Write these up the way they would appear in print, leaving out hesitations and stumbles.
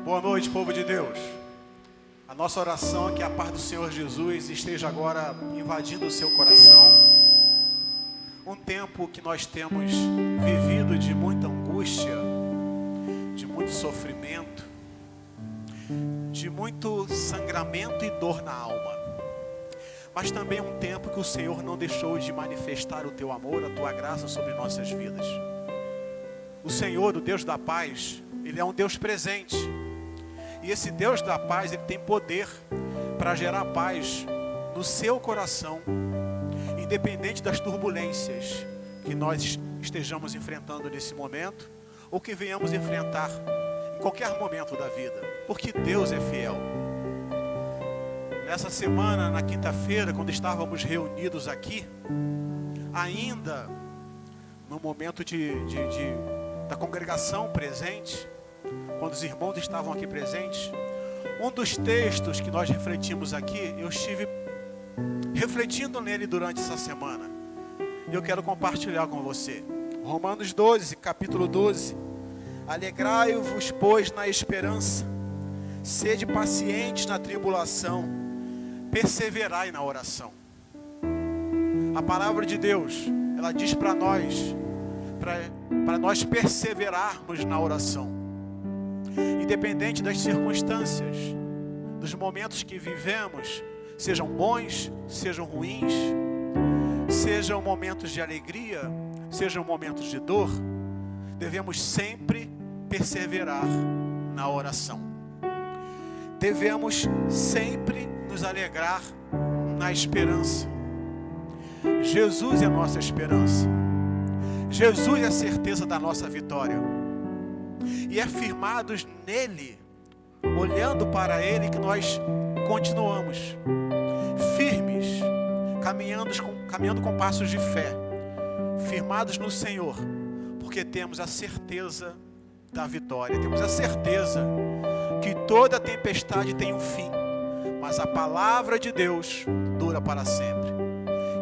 Boa noite, povo de Deus. A nossa oração é que a paz do Senhor Jesus esteja agora invadindo o seu coração. Um tempo que nós temos vivido de muita angústia, de muito sofrimento, de muito sangramento e dor na alma. Mas também um tempo que o Senhor não deixou de manifestar o teu amor, a tua graça sobre nossas vidas. O Senhor, o Deus da paz, Ele é um Deus presente. E esse Deus da paz, Ele tem poder para gerar paz no seu coração, independente das turbulências que nós estejamos enfrentando nesse momento, ou que venhamos enfrentar em qualquer momento da vida, porque Deus é fiel. Nessa semana, na quinta-feira, quando estávamos reunidos aqui, ainda no momento da congregação presente, quando os irmãos estavam aqui presentes, um dos textos que nós refletimos aqui, eu estive refletindo nele durante essa semana, e eu quero compartilhar com você. Romanos 12, capítulo 12. Alegrai-vos, pois, na esperança, sede pacientes na tribulação, perseverai na oração. A palavra de Deus, ela diz para nós perseverarmos na oração. Independente das circunstâncias, dos momentos que vivemos, sejam bons, sejam ruins, sejam momentos de alegria, sejam momentos de dor, devemos sempre perseverar na oração. Devemos sempre nos alegrar na esperança. Jesus é a nossa esperança. Jesus é a certeza da nossa vitória. E é firmados nele, olhando para ele, que nós continuamos firmes, caminhando com passos de fé, firmados no Senhor, porque temos a certeza da vitória, temos a certeza que toda tempestade tem um fim, mas a palavra de Deus dura para sempre,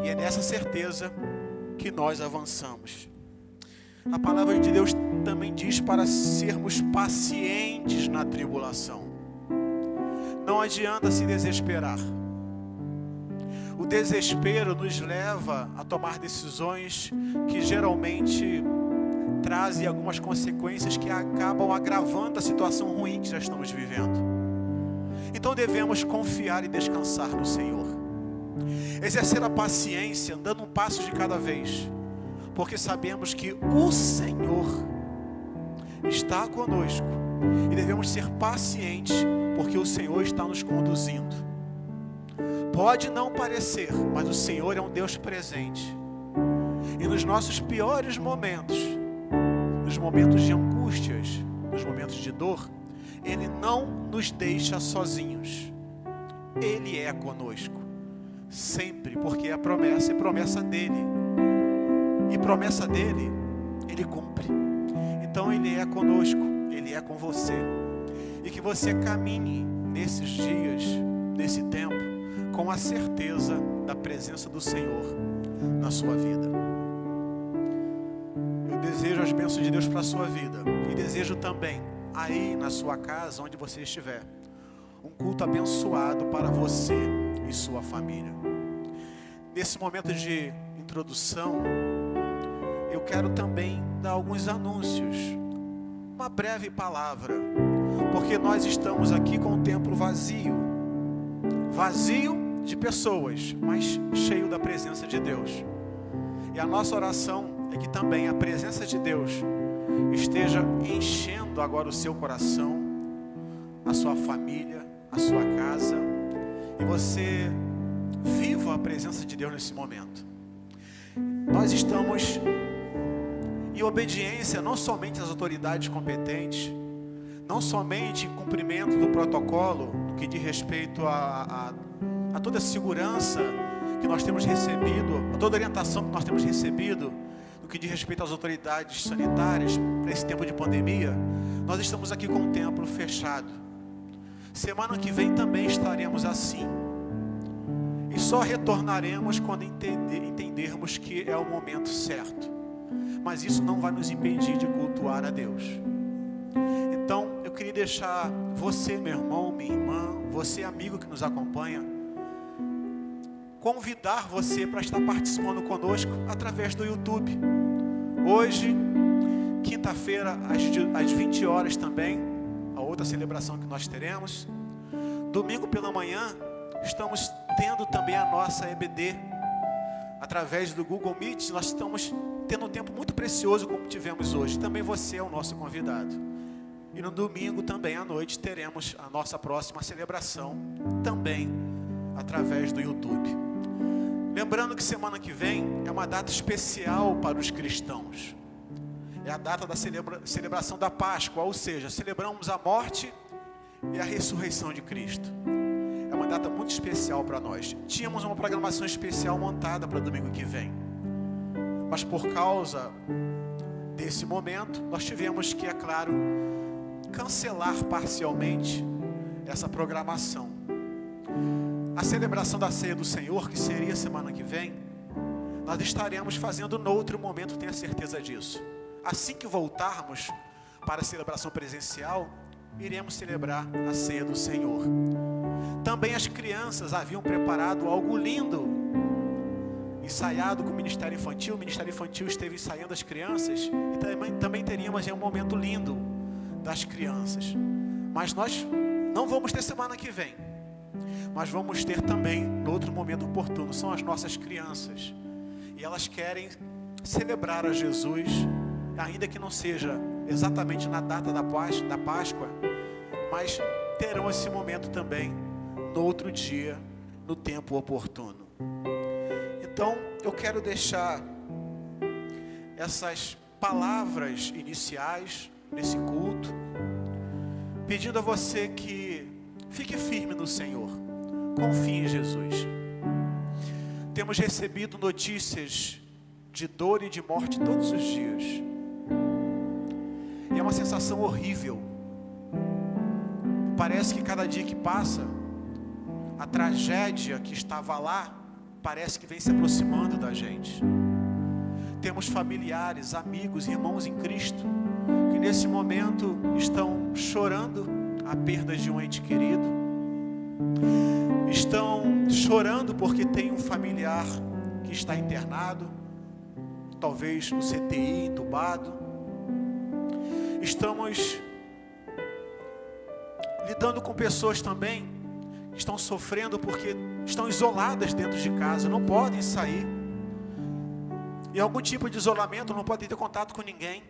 e é nessa certeza que nós avançamos. A palavra de Deus também diz para sermos pacientes na tribulação. Não adianta se desesperar. O desespero nos leva a tomar decisões que geralmente trazem algumas consequências que acabam agravando a situação ruim que já estamos vivendo. Então devemos confiar e descansar no Senhor. Exercer a paciência, dando um passo de cada vez, porque sabemos que o Senhor está conosco e devemos ser pacientes, porque o Senhor está nos conduzindo. Pode não parecer, mas o Senhor é um Deus presente, e nos nossos piores momentos, nos momentos de angústias, nos momentos de dor, Ele não nos deixa sozinhos. Ele é conosco sempre, porque a promessa é promessa dele. E promessa dele, Ele cumpre. Então Ele é conosco, Ele é com você. E que você caminhe nesses dias, nesse tempo, com a certeza da presença do Senhor na sua vida. Eu desejo as bênçãos de Deus para a sua vida. E desejo também, aí na sua casa, onde você estiver, um culto abençoado para você e sua família. Nesse momento de introdução, eu quero também dar alguns anúncios, uma breve palavra, porque nós estamos aqui com o templo vazio de pessoas, mas cheio da presença de Deus. E a nossa oração é que também a presença de Deus esteja enchendo agora o seu coração, a sua família, a sua casa, e você viva a presença de Deus nesse momento. Nós estamos em obediência não somente às autoridades competentes, não somente em cumprimento do protocolo, no que diz respeito a toda a segurança que nós temos recebido, a toda a orientação que nós temos recebido, no que diz respeito às autoridades sanitárias para esse tempo de pandemia. Nós estamos aqui com o templo fechado. Semana que vem também estaremos assim. E só retornaremos quando entendermos que é o momento certo. Mas isso não vai nos impedir de cultuar a Deus. Então, eu queria e deixar você, meu irmão, minha irmã, você, amigo que nos acompanha, convidar você para estar participando conosco através do YouTube. Hoje, quinta-feira, às 20 horas também, a outra celebração que nós teremos. Domingo pela manhã, estamos tendo também a nossa EBD. Através do Google Meet, nós estamos tendo um tempo muito precioso como tivemos hoje. Também você é o nosso convidado. E no domingo também à noite teremos a nossa próxima celebração, também através do YouTube. Lembrando que semana que vem é uma data especial para os cristãos. É a data da celebração da Páscoa, ou seja, celebramos a morte e a ressurreição de Cristo. É uma data muito especial para nós. Tínhamos uma programação especial montada para domingo que vem. Mas por causa desse momento, nós tivemos que, é claro, cancelar parcialmente essa programação. A celebração da Ceia do Senhor, que seria semana que vem, nós estaremos fazendo no outro momento, tenha certeza disso. Assim que voltarmos para a celebração presencial, iremos celebrar a Ceia do Senhor. Também as crianças haviam preparado algo lindo, ensaiado com o Ministério Infantil. O Ministério Infantil esteve ensaiando as crianças, e também teríamos um momento lindo das crianças. Mas nós não vamos ter semana que vem, mas vamos ter também no outro momento oportuno. São as nossas crianças, e elas querem celebrar a Jesus, ainda que não seja exatamente na data da Páscoa, mas terão esse momento também no outro dia, no tempo oportuno. Então, eu quero deixar essas palavras iniciais nesse culto, pedindo a você que fique firme no Senhor, confie em Jesus. Temos recebido notícias de dor e de morte todos os dias, e é uma sensação horrível. Parece que cada dia que passa, a tragédia que estava lá, parece que vem se aproximando da gente. Temos familiares, amigos, irmãos em Cristo, que nesse momento estão chorando a perda de um ente querido. Estão chorando porque tem um familiar que está internado, talvez no CTI, entubado. Estamos lidando com pessoas também que estão sofrendo porque estão isoladas dentro de casa, não podem sair. E algum tipo de isolamento, não podem ter contato com ninguém,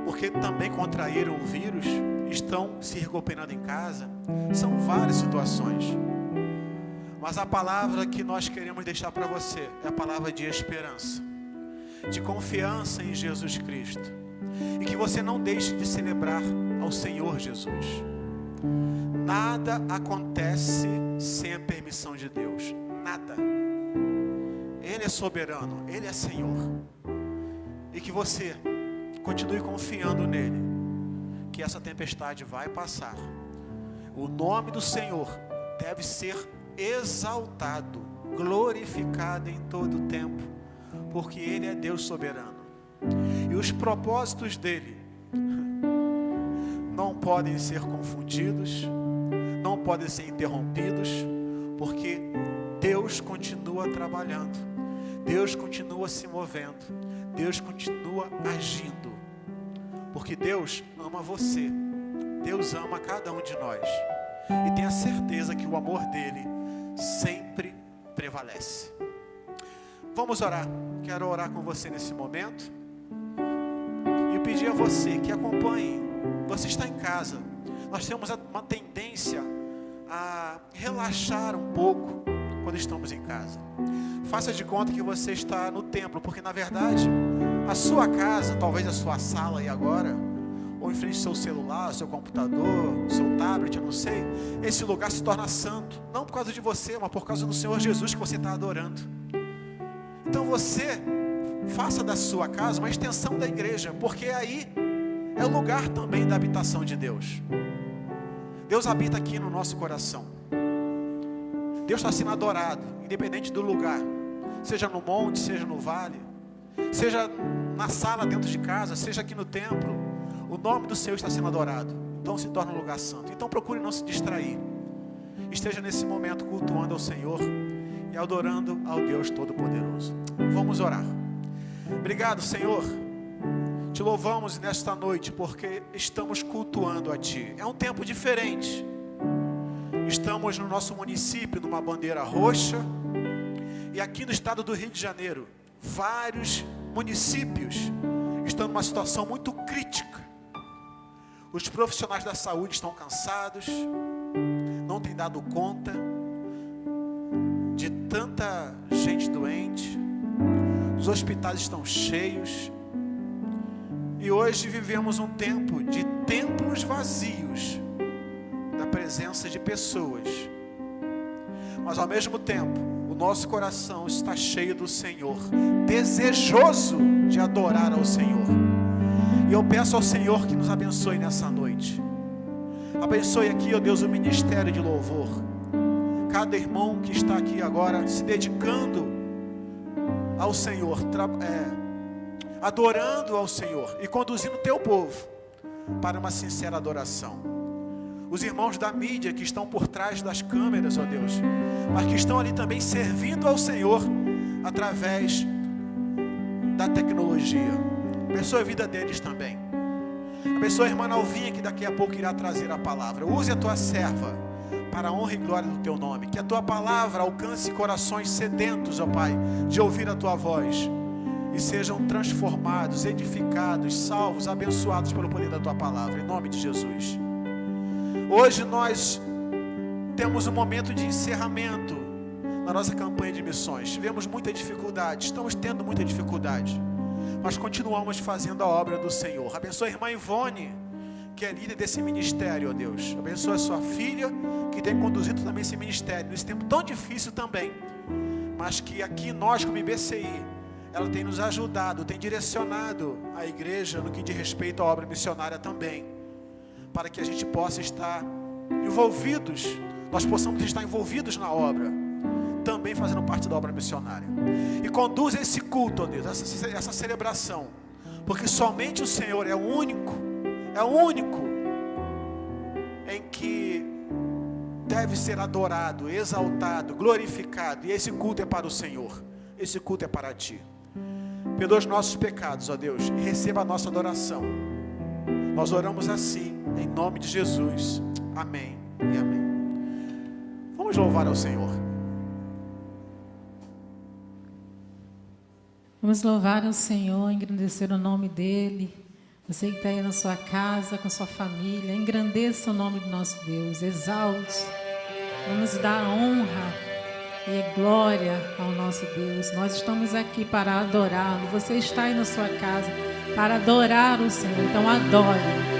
porque também contraíram o vírus, estão se recuperando em casa. São várias situações. Mas a palavra que nós queremos deixar para você é a palavra de esperança, de confiança em Jesus Cristo. E que você não deixe de celebrar ao Senhor Jesus. Nada acontece sem a permissão de Deus. Nada. Ele é soberano, Ele é Senhor. E que você continue confiando nele, que essa tempestade vai passar. O nome do Senhor deve ser exaltado, glorificado em todo o tempo, porque Ele é Deus soberano. E os propósitos dele não podem ser confundidos, não podem ser interrompidos, porque Deus continua trabalhando, Deus continua se movendo, Deus continua agindo, porque Deus ama você, Deus ama cada um de nós, e tenha certeza que o amor dele sempre prevalece. Vamos orar. Quero orar com você nesse momento e pedir a você que acompanhe. Você está em casa. Nós temos uma tendência a relaxar um pouco quando estamos em casa. Faça de conta que você está no templo, porque na verdade a sua casa, talvez a sua sala aí agora, ou em frente ao seu celular, seu computador, seu tablet, eu não sei, esse lugar se torna santo, não por causa de você, mas por causa do Senhor Jesus que você está adorando. Então você faça da sua casa uma extensão da igreja, porque aí é o lugar também da habitação de Deus. Deus habita aqui no nosso coração. Deus está sendo adorado, independente do lugar, seja no monte, seja no vale, seja na sala dentro de casa, seja aqui no templo. O nome do Senhor está sendo adorado. então se torna um lugar santo. Então procure não se distrair. Esteja nesse momento cultuando ao Senhor e adorando ao Deus Todo-Poderoso. Vamos orar. Obrigado, Senhor. Te louvamos nesta noite porque estamos cultuando a Ti. É um tempo diferente. Estamos no nosso município, numa bandeira roxa. E aqui no estado do Rio de Janeiro, vários municípios estão numa situação muito crítica. Os profissionais da saúde estão cansados, não têm dado conta de tanta gente doente, os hospitais estão cheios, e hoje vivemos um tempo de templos vazios, da presença de pessoas, mas ao mesmo tempo, o nosso coração está cheio do Senhor, desejoso de adorar ao Senhor. E eu peço ao Senhor que nos abençoe nessa noite. Abençoe aqui, ó Deus, o ministério de louvor. Cada irmão que está aqui agora se dedicando ao Senhor, adorando ao Senhor e conduzindo o teu povo para uma sincera adoração. Os irmãos da mídia que estão por trás das câmeras, ó Deus, mas que estão ali também servindo ao Senhor através da tecnologia. Abençoe a vida deles também. Abençoe a irmã Alvinha, que daqui a pouco irá trazer a palavra. Use a tua serva para a honra e glória do teu nome. Que a tua palavra alcance corações sedentos, ó Pai, de ouvir a tua voz. E sejam transformados, edificados, salvos, abençoados pelo poder da tua palavra. Em nome de Jesus. Hoje nós temos um momento de encerramento na nossa campanha de missões. Tivemos muita dificuldade, estamos tendo muita dificuldade, mas continuamos fazendo a obra do Senhor. Abençoe a irmã Ivone, que é líder desse ministério, ó Deus. Abençoe a sua filha, que tem conduzido também esse ministério, nesse tempo tão difícil também, mas que aqui nós, como IBCI, ela tem nos ajudado, tem direcionado a igreja no que diz respeito à obra missionária também, para que a gente possa estar envolvidos, nós possamos estar envolvidos na obra, também fazendo parte da obra missionária. E conduza esse culto, ó Deus, essa celebração, porque somente o Senhor é o único em que deve ser adorado, exaltado, glorificado. E esse culto é para o Senhor, esse culto é para Ti. Perdoa os nossos pecados, ó Deus, e receba a nossa adoração. Nós oramos assim, em nome de Jesus. Amém e amém. Vamos louvar ao Senhor. Vamos louvar ao Senhor, engrandecer o nome dEle. Você que está aí na sua casa, com sua família, engrandeça o nome do nosso Deus, exalte. Vamos dar honra e glória ao nosso Deus. Nós estamos aqui para adorá-lo. Você está aí na sua casa para adorar o Senhor, então adore.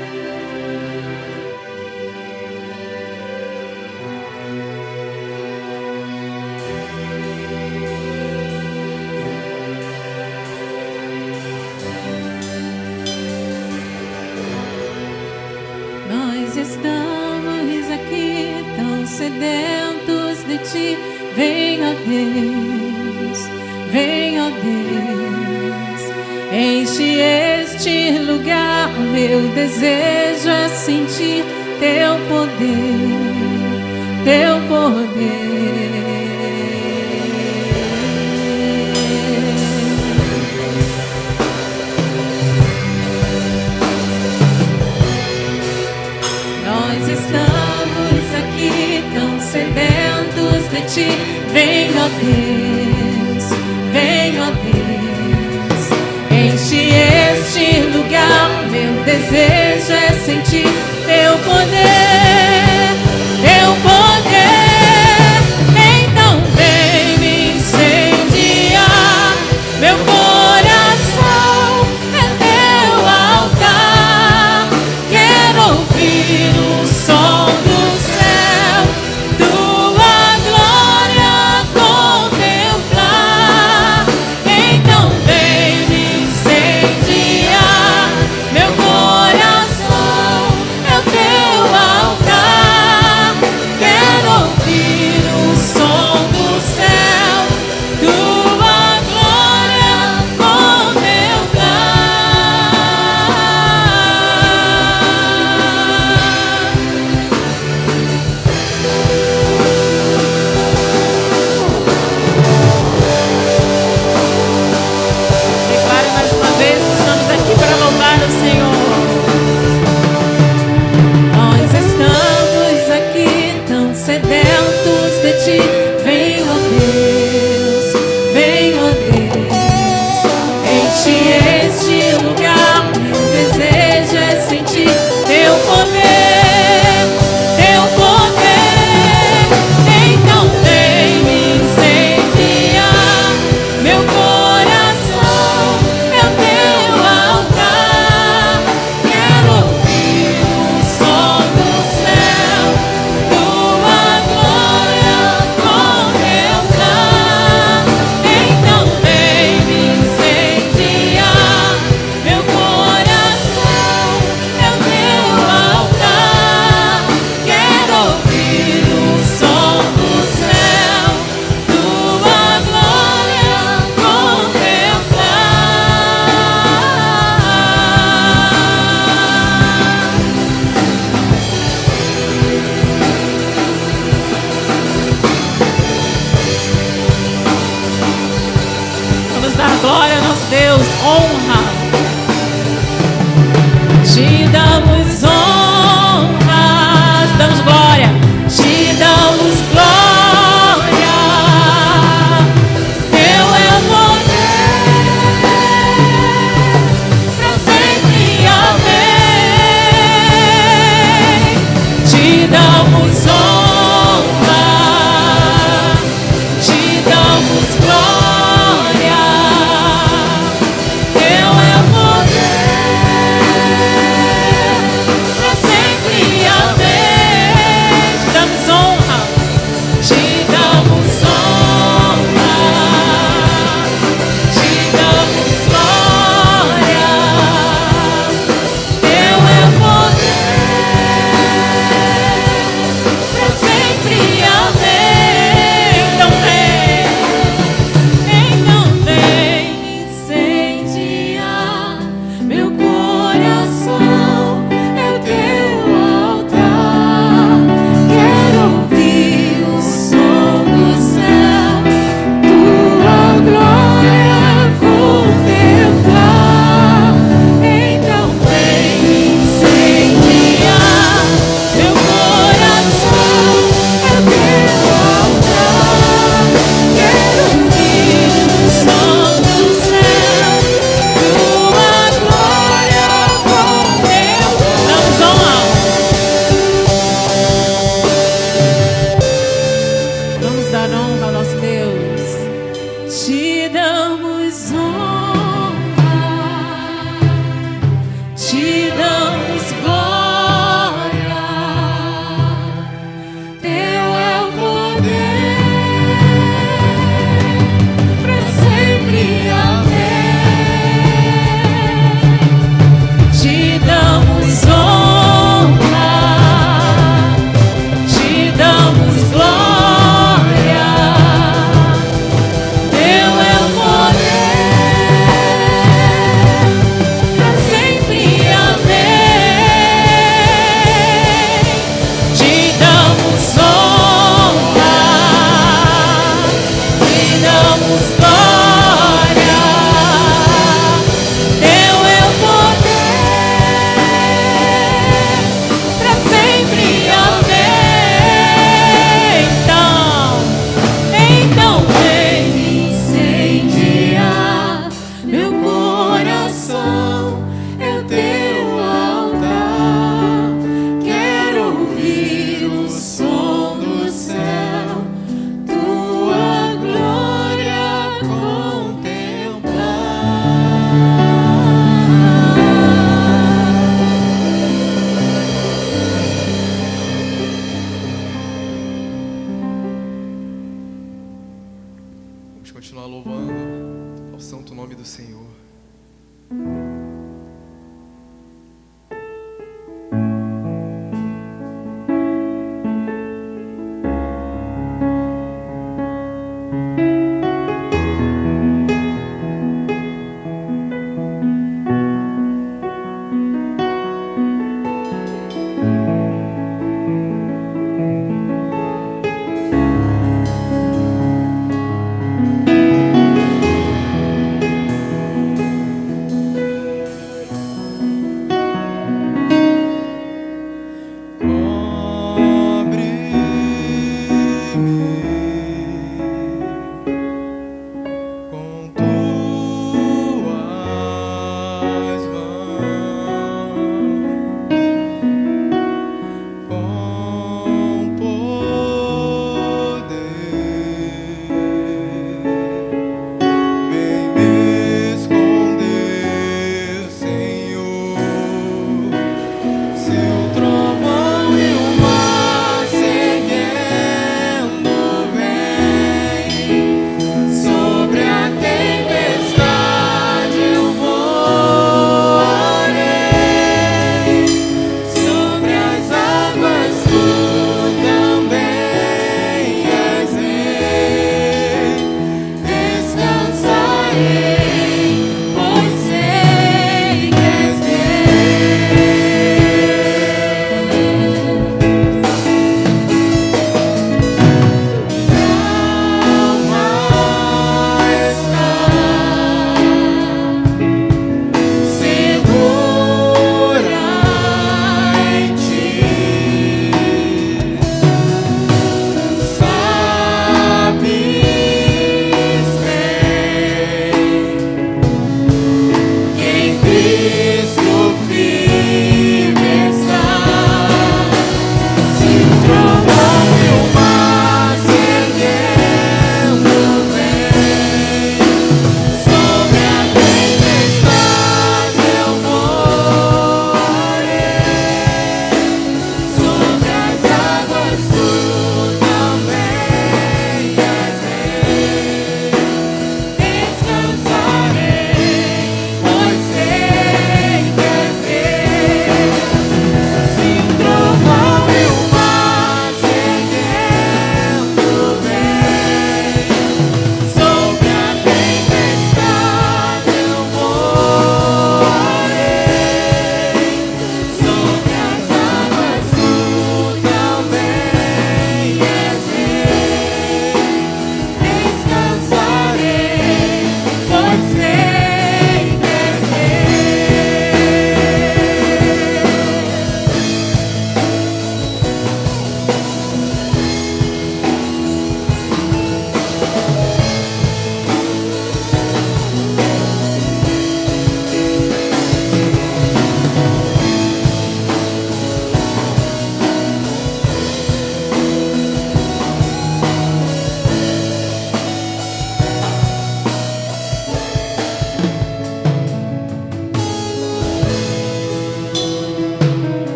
Estamos aqui tão sedentos de Ti. Vem, ó Deus, vem, ó Deus, enche este lugar. O meu desejo é sentir Teu poder, Teu poder. Sedentos de Ti, vem, ó Deus, vem, ó Deus, enche este lugar. Meu desejo é sentir Teu poder, Teu poder. Então vem me incendiar, meu coração é Teu altar. Quero ouvir o som do céu, tua glória glória, nosso Deus, honra. Te damos honra, te damos glória, te damos glória. Teu é o poder, pra sempre, amém. Te damos honra, te damos glória. Teu é o poder, pra sempre, amém. Te damos honra, te damos honra, te damos glória. Teu é o poder, pra sempre, amém. Então vem incendiar meu coração, é o teu altar. Quero ouvir o som do céu, tua glória contemplar. Então vem incendiar meu coração, é o teu altar. Quero ouvir o som do céu, tua glória contemplar. Damos honra. Vamos dar honra ao nosso Deus. Te damos honra, te damos glória. Teu é o poder, pra sempre, amém. Te damos honra, te damos glória. Teu é o poder, pra sempre, amém. Te damos honra, te damos glória. Teu é o poder, pra sempre, amém. Então vem incendiar meu coração, é o teu altar. Quero ouvir o som do céu, tua glória Vamos continuar louvando ao santo nome do Senhor.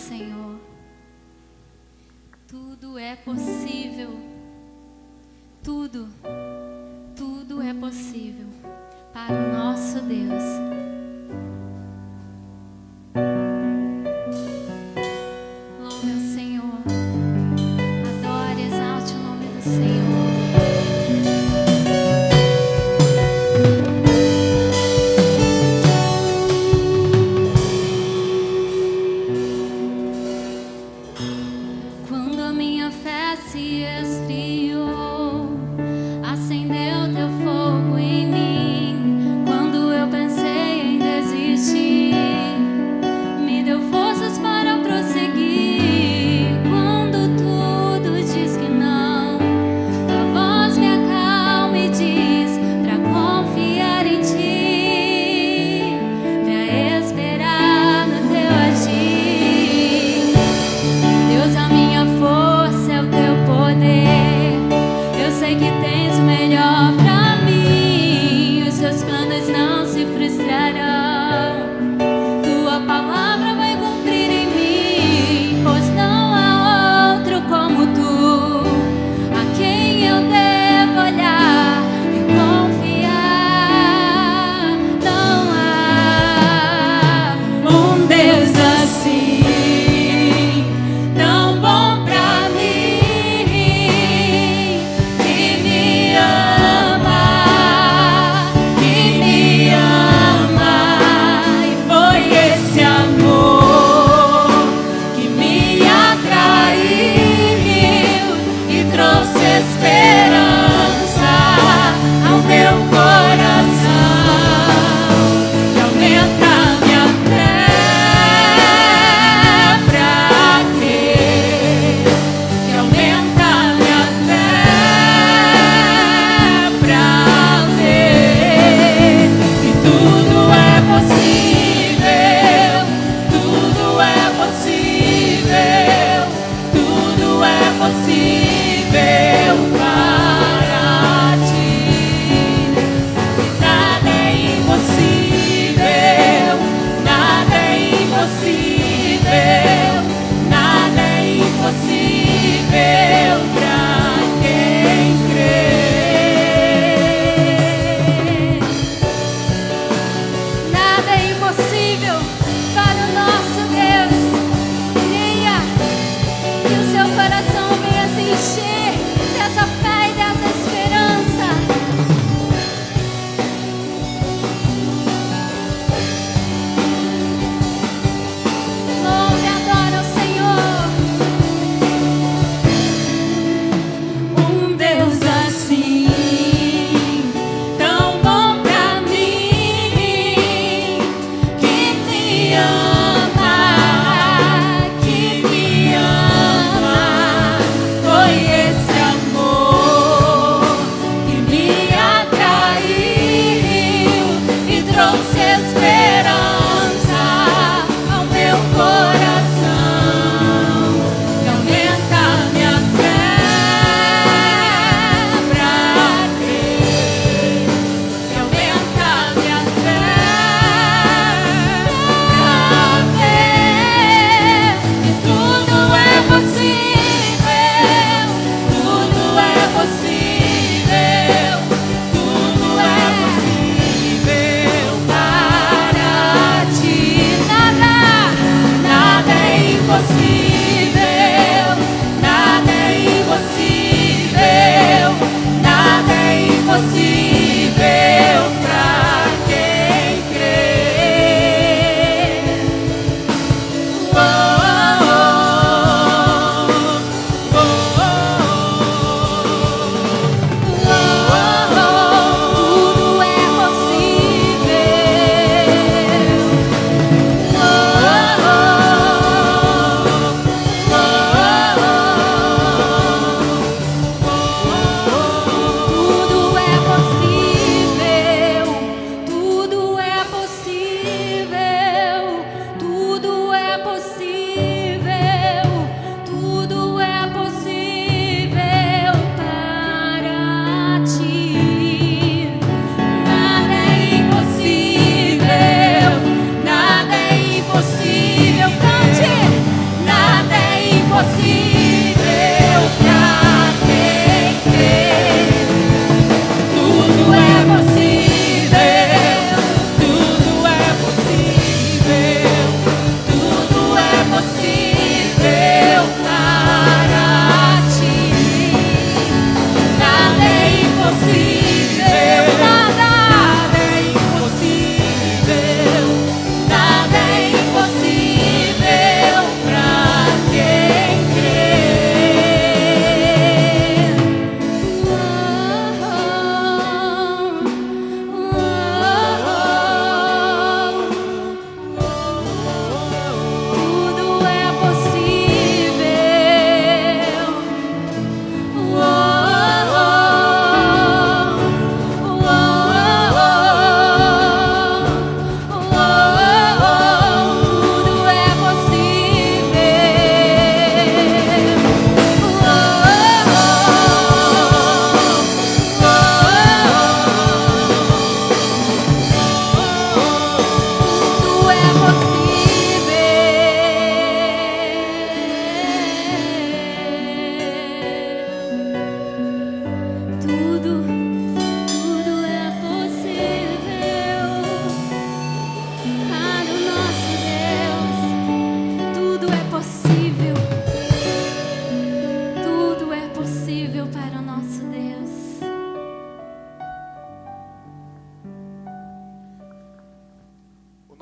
Senhor. Tudo é possível. Tudo é possível para o nosso Deus. Louve ao Senhor. Adore, exalte o nome do Senhor. Quando a minha fé se esfriou, acendeu teu fogo em mim. Quando eu pensei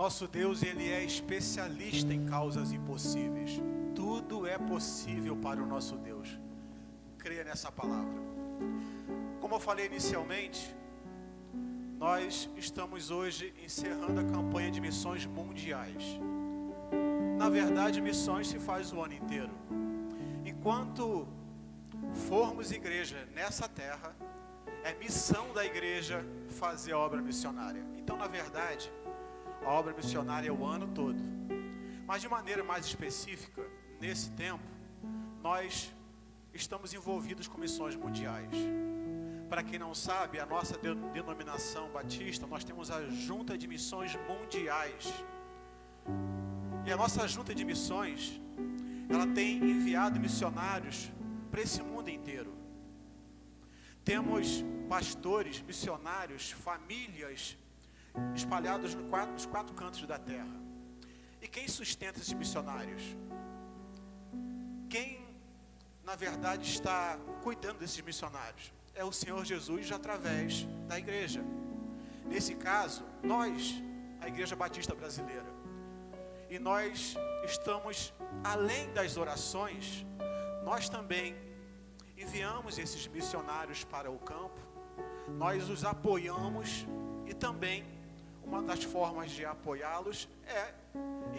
nosso Deus, Ele é especialista em causas impossíveis. Tudo é possível para o nosso Deus. Creia nessa palavra. Como eu falei inicialmente, nós estamos hoje encerrando a campanha de missões mundiais. Na verdade, missões se faz o ano inteiro. Enquanto formos igreja nessa terra, é missão da igreja fazer a obra missionária. Então, na verdade, a obra missionária é o ano todo. Mas de maneira mais específica, nesse tempo, nós estamos envolvidos com missões mundiais. Para quem não sabe, a nossa denominação batista, nós temos a Junta de Missões Mundiais. E a nossa Junta de Missões, ela tem enviado missionários para esse mundo inteiro. Temos pastores, missionários, famílias espalhados nos quatro cantos da terra. E quem sustenta esses missionários? Quem, na verdade, está cuidando desses missionários? É o Senhor Jesus através da igreja. Nesse caso, nós, a Igreja Batista Brasileira. E nós estamos, além das orações, nós também enviamos esses missionários para o campo, nós os apoiamos e também uma das formas de apoiá-los é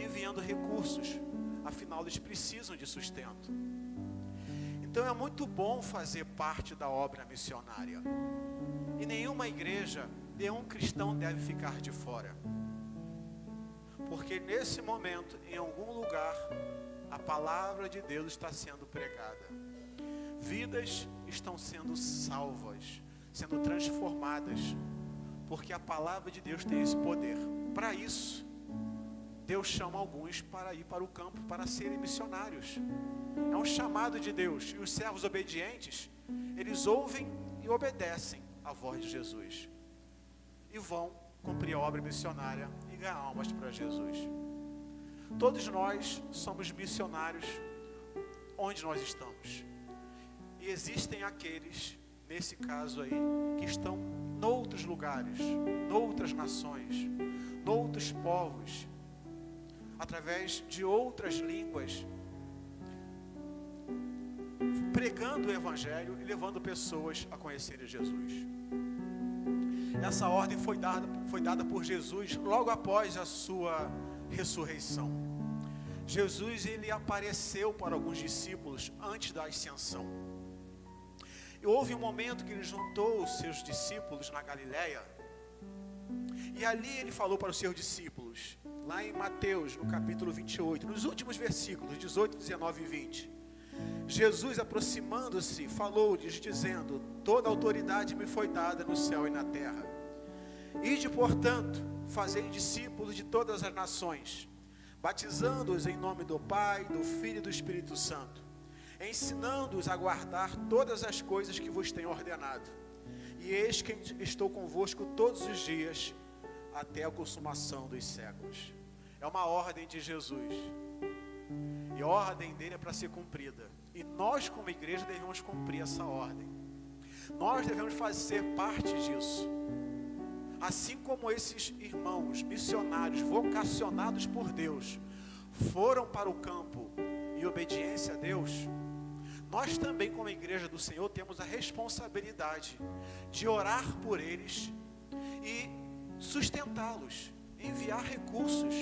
enviando recursos, afinal eles precisam de sustento. Então é muito bom fazer parte da obra missionária. E nenhuma igreja, nenhum cristão deve ficar de fora. Porque nesse momento, em algum lugar, a palavra de Deus está sendo pregada. Vidas estão sendo salvas, sendo transformadas, porque a palavra de Deus tem esse poder. Para isso, Deus chama alguns para ir para o campo, para serem missionários. É um chamado de Deus. E os servos obedientes, eles ouvem e obedecem a voz de Jesus. E vão cumprir a obra missionária e ganhar almas para Jesus. Todos nós somos missionários onde nós estamos. E existem aqueles, nesse caso aí, que estão noutros lugares, noutras nações, noutros povos, através de outras línguas, pregando o Evangelho e levando pessoas a conhecerem Jesus. Essa ordem foi dada por Jesus logo após a sua ressurreição. Jesus, ele apareceu para alguns discípulos antes da ascensão. E houve um momento que ele juntou os seus discípulos na Galileia. E ali ele falou para os seus discípulos, lá em Mateus, no capítulo 28, nos últimos versículos, 18, 19 e 20. Jesus, aproximando-se, falou-lhes, dizendo: toda autoridade me foi dada no céu e na terra. Ide, portanto, fazei discípulos de todas as nações, batizando-os em nome do Pai, do Filho e do Espírito Santo, ensinando-os a guardar todas as coisas que vos tenho ordenado. E eis que estou convosco todos os dias, até a consumação dos séculos. É uma ordem de Jesus. E a ordem dele é para ser cumprida. E nós, como igreja, devemos cumprir essa ordem. Nós devemos fazer parte disso. Assim como esses irmãos missionários vocacionados por Deus foram para o campo em obediência a Deus, nós também, como igreja do Senhor, temos a responsabilidade de orar por eles e sustentá-los, enviar recursos.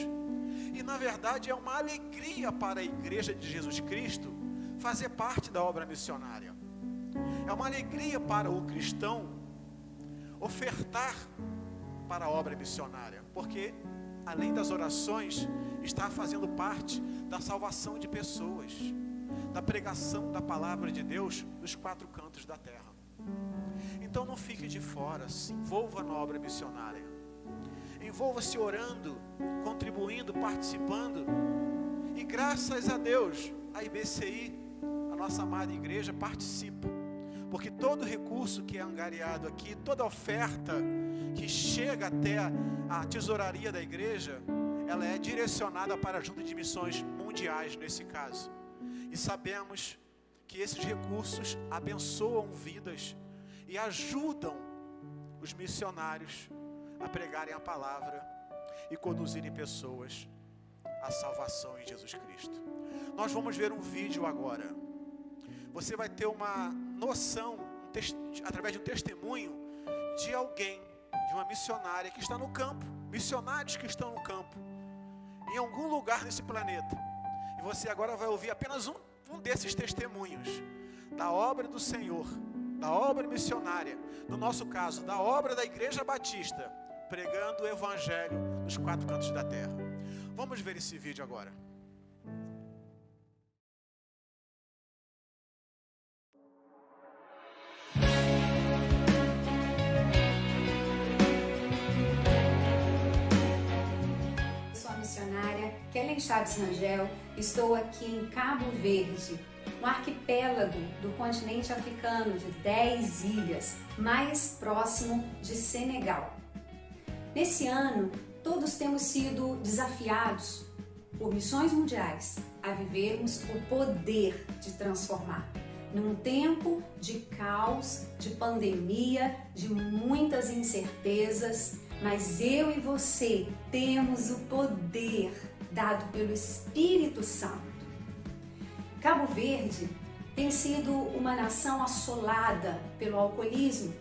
E na verdade é uma alegria para a igreja de Jesus Cristo fazer parte da obra missionária. É uma alegria para o cristão ofertar para a obra missionária, porque além das orações, está fazendo parte da salvação de pessoas, da pregação da palavra de Deus nos quatro cantos da terra. Então não fique de fora, se envolva na obra missionária. Envolva-se orando, contribuindo, participando. E graças a Deus, a IBCI, a nossa amada igreja, participa. Porque todo recurso que é angariado aqui, toda oferta que chega até a tesouraria da igreja, ela é direcionada para a Junta de Missões Mundiais, nesse caso. E sabemos que esses recursos abençoam vidas e ajudam os missionários a pregarem a palavra e conduzirem pessoas à salvação em Jesus Cristo. Nós vamos ver um vídeo agora. Você vai ter uma noção, através de um testemunho, de alguém, de uma missionária que está no campo, missionários que estão no campo, em algum lugar nesse planeta. E você agora vai ouvir apenas um desses testemunhos da obra do Senhor, da obra missionária, no nosso caso, da obra da Igreja Batista, pregando o Evangelho nos 4 cantos da terra. Vamos ver esse vídeo agora. Sou a missionária Kellen Chaves Rangel, estou aqui em Cabo Verde, um arquipélago do continente africano de 10 ilhas, mais próximo de Senegal. Nesse ano, todos temos sido desafiados por missões mundiais a vivermos o poder de transformar. Num tempo de caos, de pandemia, de muitas incertezas, mas eu e você temos o poder dado pelo Espírito Santo. Cabo Verde tem sido uma nação assolada pelo alcoolismo.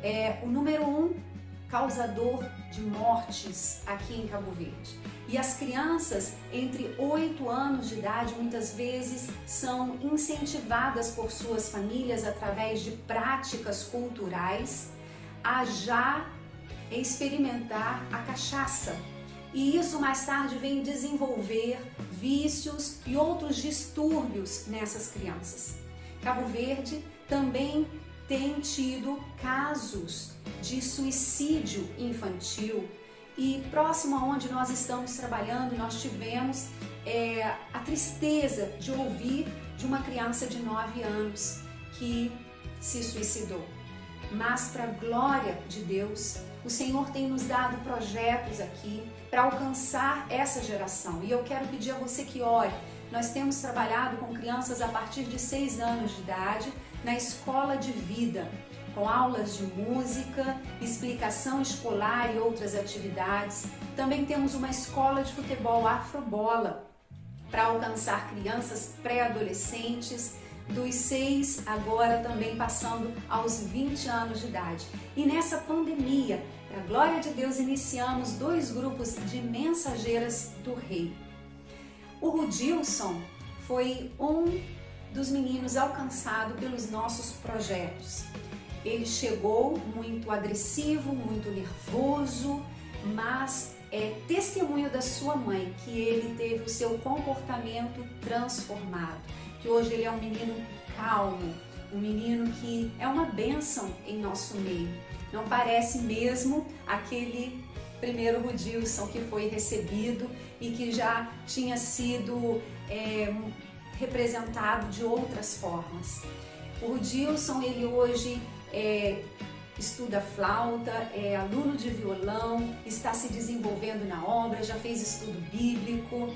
É o número 1 causador de mortes aqui em Cabo Verde. E as crianças entre 8 anos de idade muitas vezes são incentivadas por suas famílias através de práticas culturais a já experimentar a cachaça. E isso mais tarde vem desenvolver vícios e outros distúrbios nessas crianças. Cabo Verde também tem tido casos de suicídio infantil e próximo a onde nós estamos trabalhando, nós tivemos a tristeza de ouvir de uma criança de 9 anos que se suicidou. Mas para a glória de Deus, o Senhor tem nos dado projetos aqui para alcançar essa geração. E eu quero pedir a você que ore. Nós temos trabalhado com crianças a partir de 6 anos de idade na escola de vida, com aulas de música, explicação escolar e outras atividades. Também temos uma escola de futebol Afrobola para alcançar crianças pré-adolescentes, dos 6 agora também passando aos 20 anos de idade. E nessa pandemia, para a glória de Deus, iniciamos 2 grupos de mensageiras do Rei. O Rudilson foi um dos meninos alcançado pelos nossos projetos. Ele chegou muito agressivo, muito nervoso, mas é testemunho da sua mãe que ele teve o seu comportamento transformado, que hoje ele é um menino calmo, um menino que é uma bênção em nosso meio. Não parece mesmo aquele primeiro Rudilson que foi recebido e que já tinha sido representado de outras formas. O Rudilson, ele hoje estuda flauta, é aluno de violão, está se desenvolvendo na obra, já fez estudo bíblico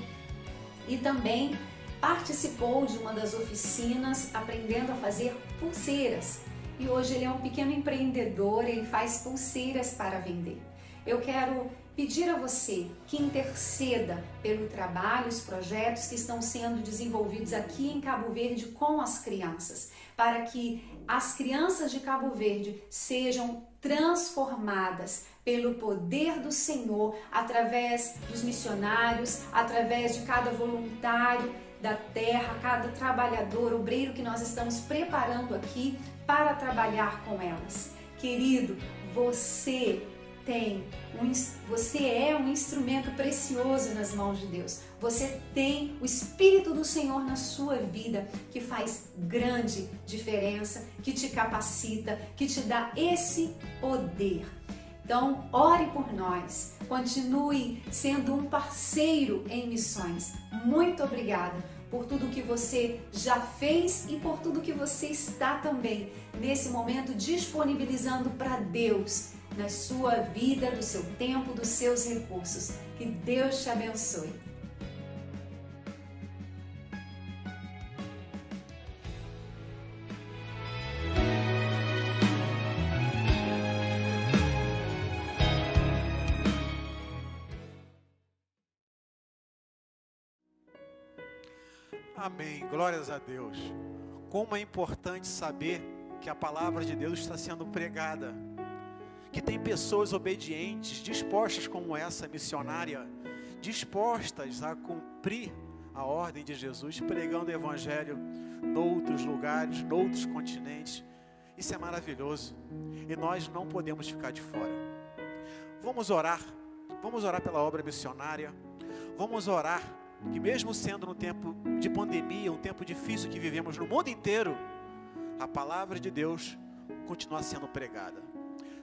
e também participou de uma das oficinas aprendendo a fazer pulseiras. E hoje ele é um pequeno empreendedor, ele faz pulseiras para vender. Eu quero pedir a você que interceda pelo trabalho, os projetos que estão sendo desenvolvidos aqui em Cabo Verde com as crianças, para que as crianças de Cabo Verde sejam transformadas pelo poder do Senhor, através dos missionários, através de cada voluntário da terra, cada trabalhador, obreiro que nós estamos preparando aqui para trabalhar com elas. Querido, você é um instrumento precioso nas mãos de Deus. Você tem o Espírito do Senhor na sua vida, que faz grande diferença, que te capacita, que te dá esse poder. Então, ore por nós, continue sendo um parceiro em missões. Muito obrigada por tudo que você já fez e por tudo que você está também, nesse momento, disponibilizando para Deus, na sua vida, do seu tempo, dos seus recursos. Que Deus te abençoe. Amém. Glórias a Deus. Como é importante saber que a palavra de Deus está sendo pregada. Que tem pessoas obedientes, dispostas como essa missionária, dispostas a cumprir a ordem de Jesus, pregando o Evangelho noutros lugares, noutros continentes. Isso é maravilhoso. E nós não podemos ficar de fora. Vamos orar pela obra missionária. Vamos orar que mesmo sendo no tempo de pandemia, um tempo difícil que vivemos no mundo inteiro, a palavra de Deus continua sendo pregada.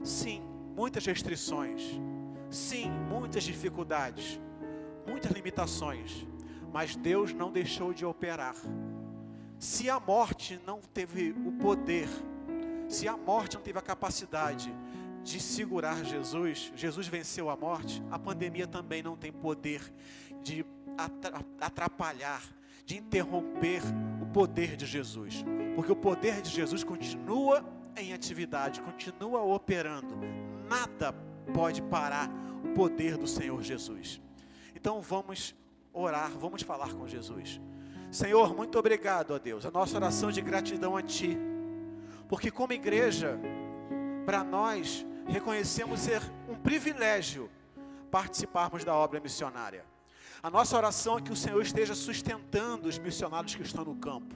Sim, muitas restrições. Sim, muitas dificuldades. Muitas limitações. Mas Deus não deixou de operar. Se a morte não teve o poder, se a morte não teve a capacidade de segurar Jesus, Jesus venceu a morte, a pandemia também não tem poder de atrapalhar, de interromper o poder de Jesus. Porque o poder de Jesus continua em atividade, continua operando. Nada pode parar o poder do Senhor Jesus. Então vamos orar, vamos falar com Jesus. Senhor, muito obrigado, ó Deus. A nossa oração de gratidão a Ti. Porque como igreja, para nós, reconhecemos ser um privilégio participarmos da obra missionária. A nossa oração é que o Senhor esteja sustentando os missionários que estão no campo.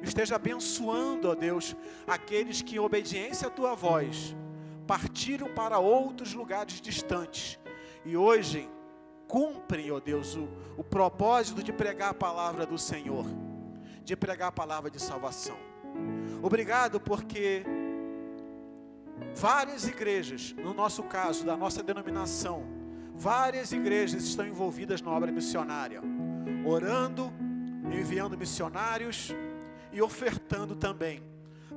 Esteja abençoando, ó Deus, aqueles que em obediência à Tua voz partiram para outros lugares distantes. E hoje cumprem, ó Deus, o propósito de pregar a palavra do Senhor, de pregar a palavra de salvação. Obrigado porque várias igrejas, no nosso caso, da nossa denominação, várias igrejas estão envolvidas na obra missionária, orando, enviando missionários e ofertando também,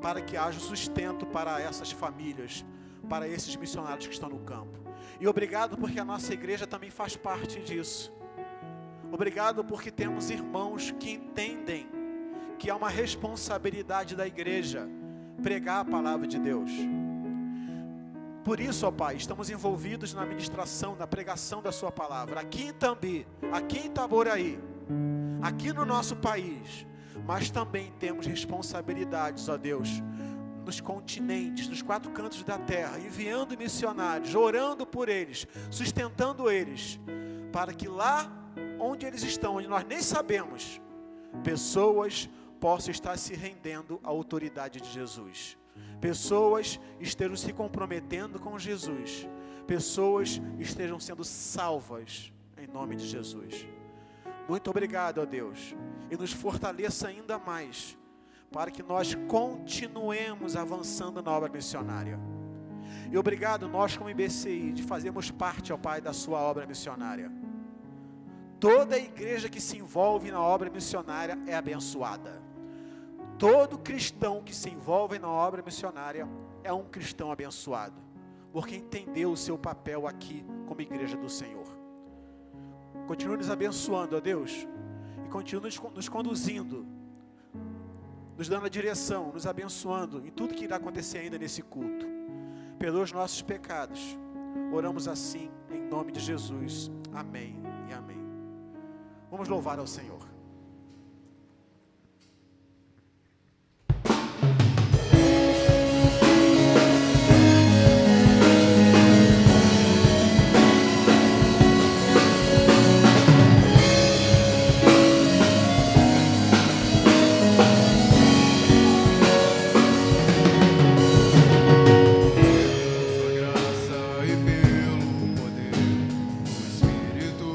para que haja sustento para essas famílias, para esses missionários que estão no campo. E obrigado porque a nossa igreja também faz parte disso. Obrigado porque temos irmãos que entendem que é uma responsabilidade da igreja pregar a palavra de Deus. Por isso, ó Pai, estamos envolvidos na ministração, na pregação da Sua palavra, aqui em Tambi, aqui em Itaboraí, aqui no nosso país, mas também temos responsabilidades, ó Deus, nos continentes, nos 4 cantos da terra, enviando missionários, orando por eles, sustentando eles, para que lá onde eles estão, onde nós nem sabemos, pessoas possam estar se rendendo à autoridade de Jesus. Pessoas estejam se comprometendo com Jesus. Pessoas estejam sendo salvas em nome de Jesus. Muito obrigado, ó Deus. E nos fortaleça ainda mais, para que nós continuemos avançando na obra missionária. E obrigado nós como IBCI, de fazermos parte, ó Pai, da Sua obra missionária. Toda igreja que se envolve na obra missionária é abençoada. Todo cristão que se envolve na obra missionária é um cristão abençoado, porque entendeu o seu papel aqui como igreja do Senhor. Continue nos abençoando, ó Deus, e continue nos conduzindo, nos dando a direção, nos abençoando em tudo que irá acontecer ainda nesse culto. Pelos nossos pecados, oramos assim em nome de Jesus. Amém e amém. Vamos louvar ao Senhor. Graça e pelo poder do Espírito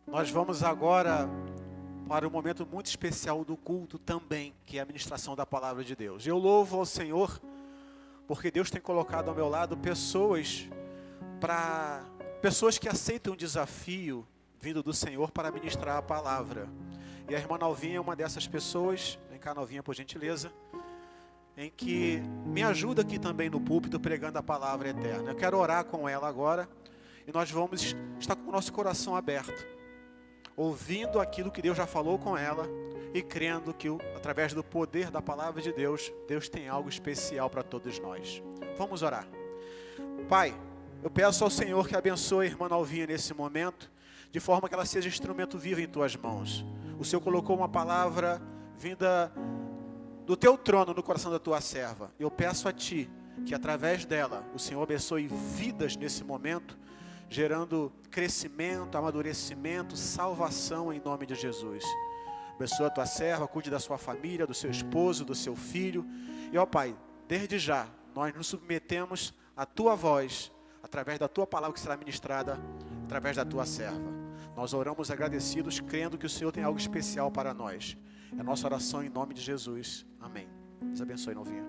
Nós vamos agora para um momento muito especial do culto também, que é a ministração da palavra de Deus. Eu louvo ao Senhor, porque Deus tem colocado ao meu lado pessoas que aceitam o desafio vindo do Senhor para ministrar a palavra. E a irmã Nalvinha é uma dessas pessoas. Vem cá, Nalvinha, por gentileza. Em que me ajuda aqui também no púlpito pregando a palavra eterna. Eu quero orar com ela agora e nós vamos estar com o nosso coração aberto, ouvindo aquilo que Deus já falou com ela e crendo que através do poder da palavra de Deus, Deus tem algo especial para todos nós. Vamos orar. Pai, eu peço ao Senhor que abençoe a irmã Nalvinha nesse momento, de forma que ela seja instrumento vivo em tuas mãos. O Senhor colocou uma palavra vinda do teu trono no coração da tua serva. Eu peço a ti que através dela o Senhor abençoe vidas nesse momento, gerando crescimento, amadurecimento, salvação em nome de Jesus. Abençoa a tua serva, cuide da sua família, do seu esposo, do seu filho. E ó Pai, desde já nós nos submetemos à tua voz, através da tua palavra que será ministrada, através da tua serva. Nós oramos agradecidos, crendo que o Senhor tem algo especial para nós. É a nossa oração em nome de Jesus. Amém. Deus abençoe, Nalvinha.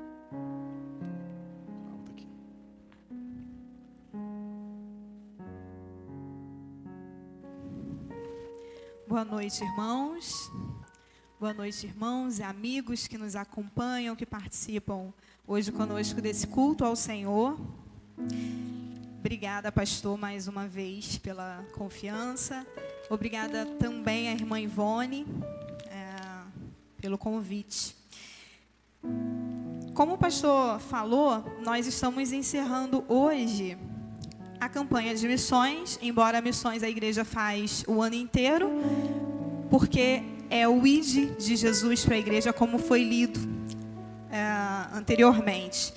Boa noite, irmãos. Boa noite, irmãos e amigos que nos acompanham, que participam hoje conosco desse culto ao Senhor. Obrigada, pastor, mais uma vez pela confiança. Obrigada também à irmã Ivone pelo convite. Como o pastor falou, nós estamos encerrando hoje a campanha de missões, embora missões a igreja faz o ano inteiro, porque é o ID de Jesus para a igreja, como foi lido anteriormente.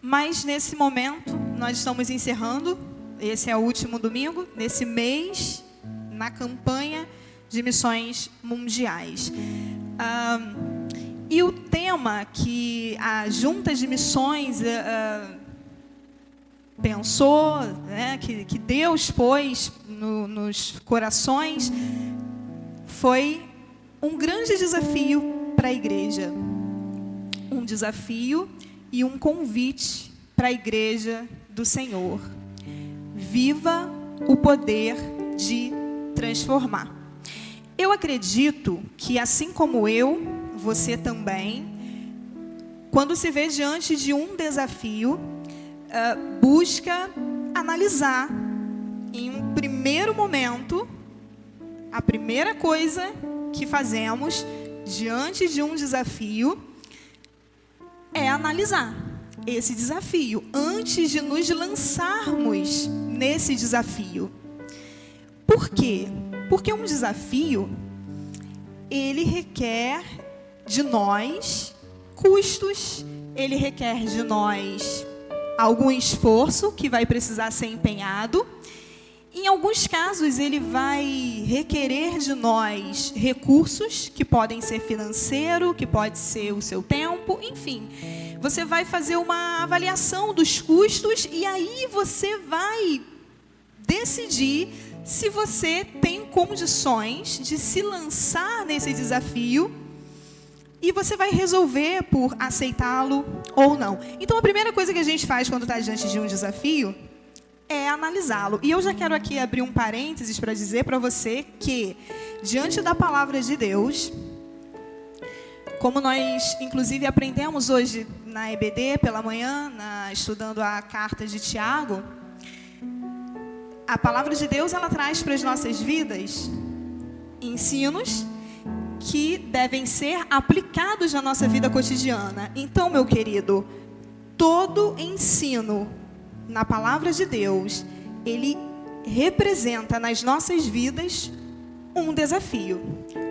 Mas nesse momento, nós estamos encerrando, esse é o último domingo, nesse mês, na campanha de missões mundiais. E o tema que a Junta de Missões pensou, né, que Deus pôs nos corações, foi um grande desafio para a igreja. Um desafio e um convite para a igreja do Senhor. Viva o poder de transformar. Eu acredito que, assim como eu, você também, quando se vê diante de um desafio, busca analisar, em um primeiro momento, a primeira coisa que fazemos diante de um desafio é analisar esse desafio antes de nos lançarmos nesse desafio. Por quê? Porque um desafio, ele requer de nós custos, ele requer de nós algum esforço que vai precisar ser empenhado. Em alguns casos, ele vai requerer de nós recursos, que podem ser financeiro, que pode ser o seu tempo, enfim. Você vai fazer uma avaliação dos custos e aí você vai decidir se você tem condições de se lançar nesse desafio e você vai resolver por aceitá-lo ou não. Então, a primeira coisa que a gente faz quando está diante de um desafio é analisá-lo. E eu já quero aqui abrir um parênteses para dizer para você que, diante da palavra de Deus, como nós, inclusive, aprendemos hoje na EBD, pela manhã, estudando a carta de Tiago, a palavra de Deus, ela traz para as nossas vidas ensinos que devem ser aplicados na nossa vida cotidiana. Então, meu querido, todo ensino na palavra de Deus, ele representa nas nossas vidas um desafio.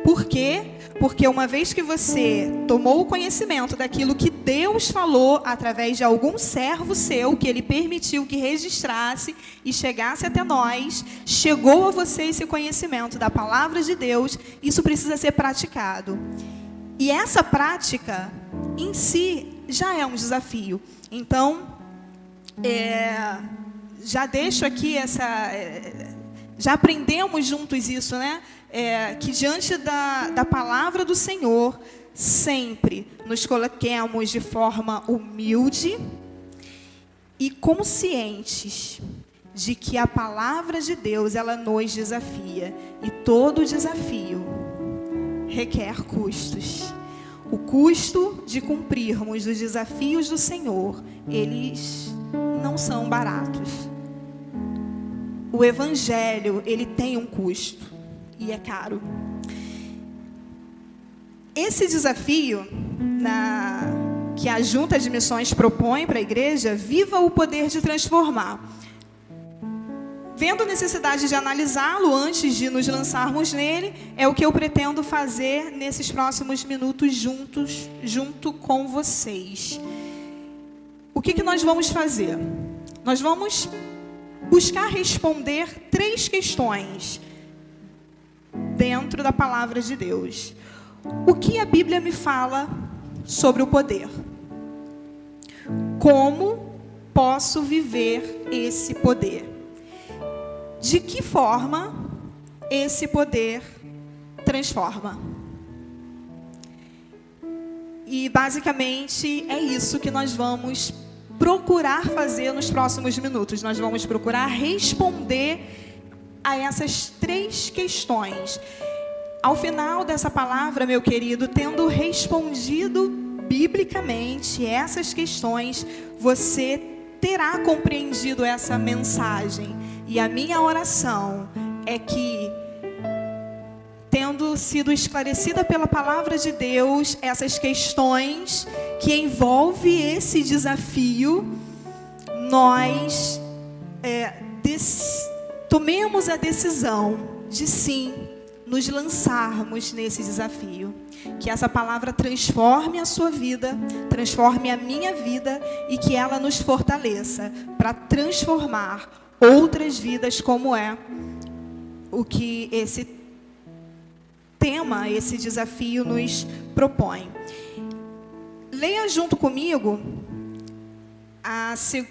Por quê? Porque uma vez que você tomou o conhecimento daquilo que Deus falou através de algum servo seu, que Ele permitiu que registrasse e chegasse até nós, chegou a você esse conhecimento da palavra de Deus, isso precisa ser praticado. E essa prática, em si, já é um desafio. Então, já deixo aqui já aprendemos juntos isso, né? Que diante da palavra do Senhor, sempre nos coloquemos de forma humilde e conscientes de que a palavra de Deus, ela nos desafia. E todo desafio requer custos. O custo de cumprirmos os desafios do Senhor, eles não são baratos. O Evangelho, ele tem um custo. E é caro. Esse desafio que a Junta de Missões propõe para a igreja, viva o poder de transformar. Vendo a necessidade de analisá-lo antes de nos lançarmos nele, é o que eu pretendo fazer nesses próximos minutos junto com vocês. O que nós vamos fazer? Nós vamos buscar responder 3 questões dentro da palavra de Deus. O que a Bíblia me fala sobre o poder? Como posso viver esse poder? De que forma esse poder transforma? E basicamente é isso que nós vamos procurar fazer nos próximos minutos. Nós vamos procurar responder a essas 3 questões. Ao final dessa palavra, meu querido, tendo respondido biblicamente essas questões, você terá compreendido essa mensagem. E a minha oração é que, tendo sido esclarecida pela palavra de Deus, essas questões que envolvem esse desafio, nós tomemos a decisão de sim nos lançarmos nesse desafio. Que essa palavra transforme a sua vida, transforme a minha vida e que ela nos fortaleça para transformar outras vidas, como é o que esse tema, esse desafio nos propõe. Leia junto comigo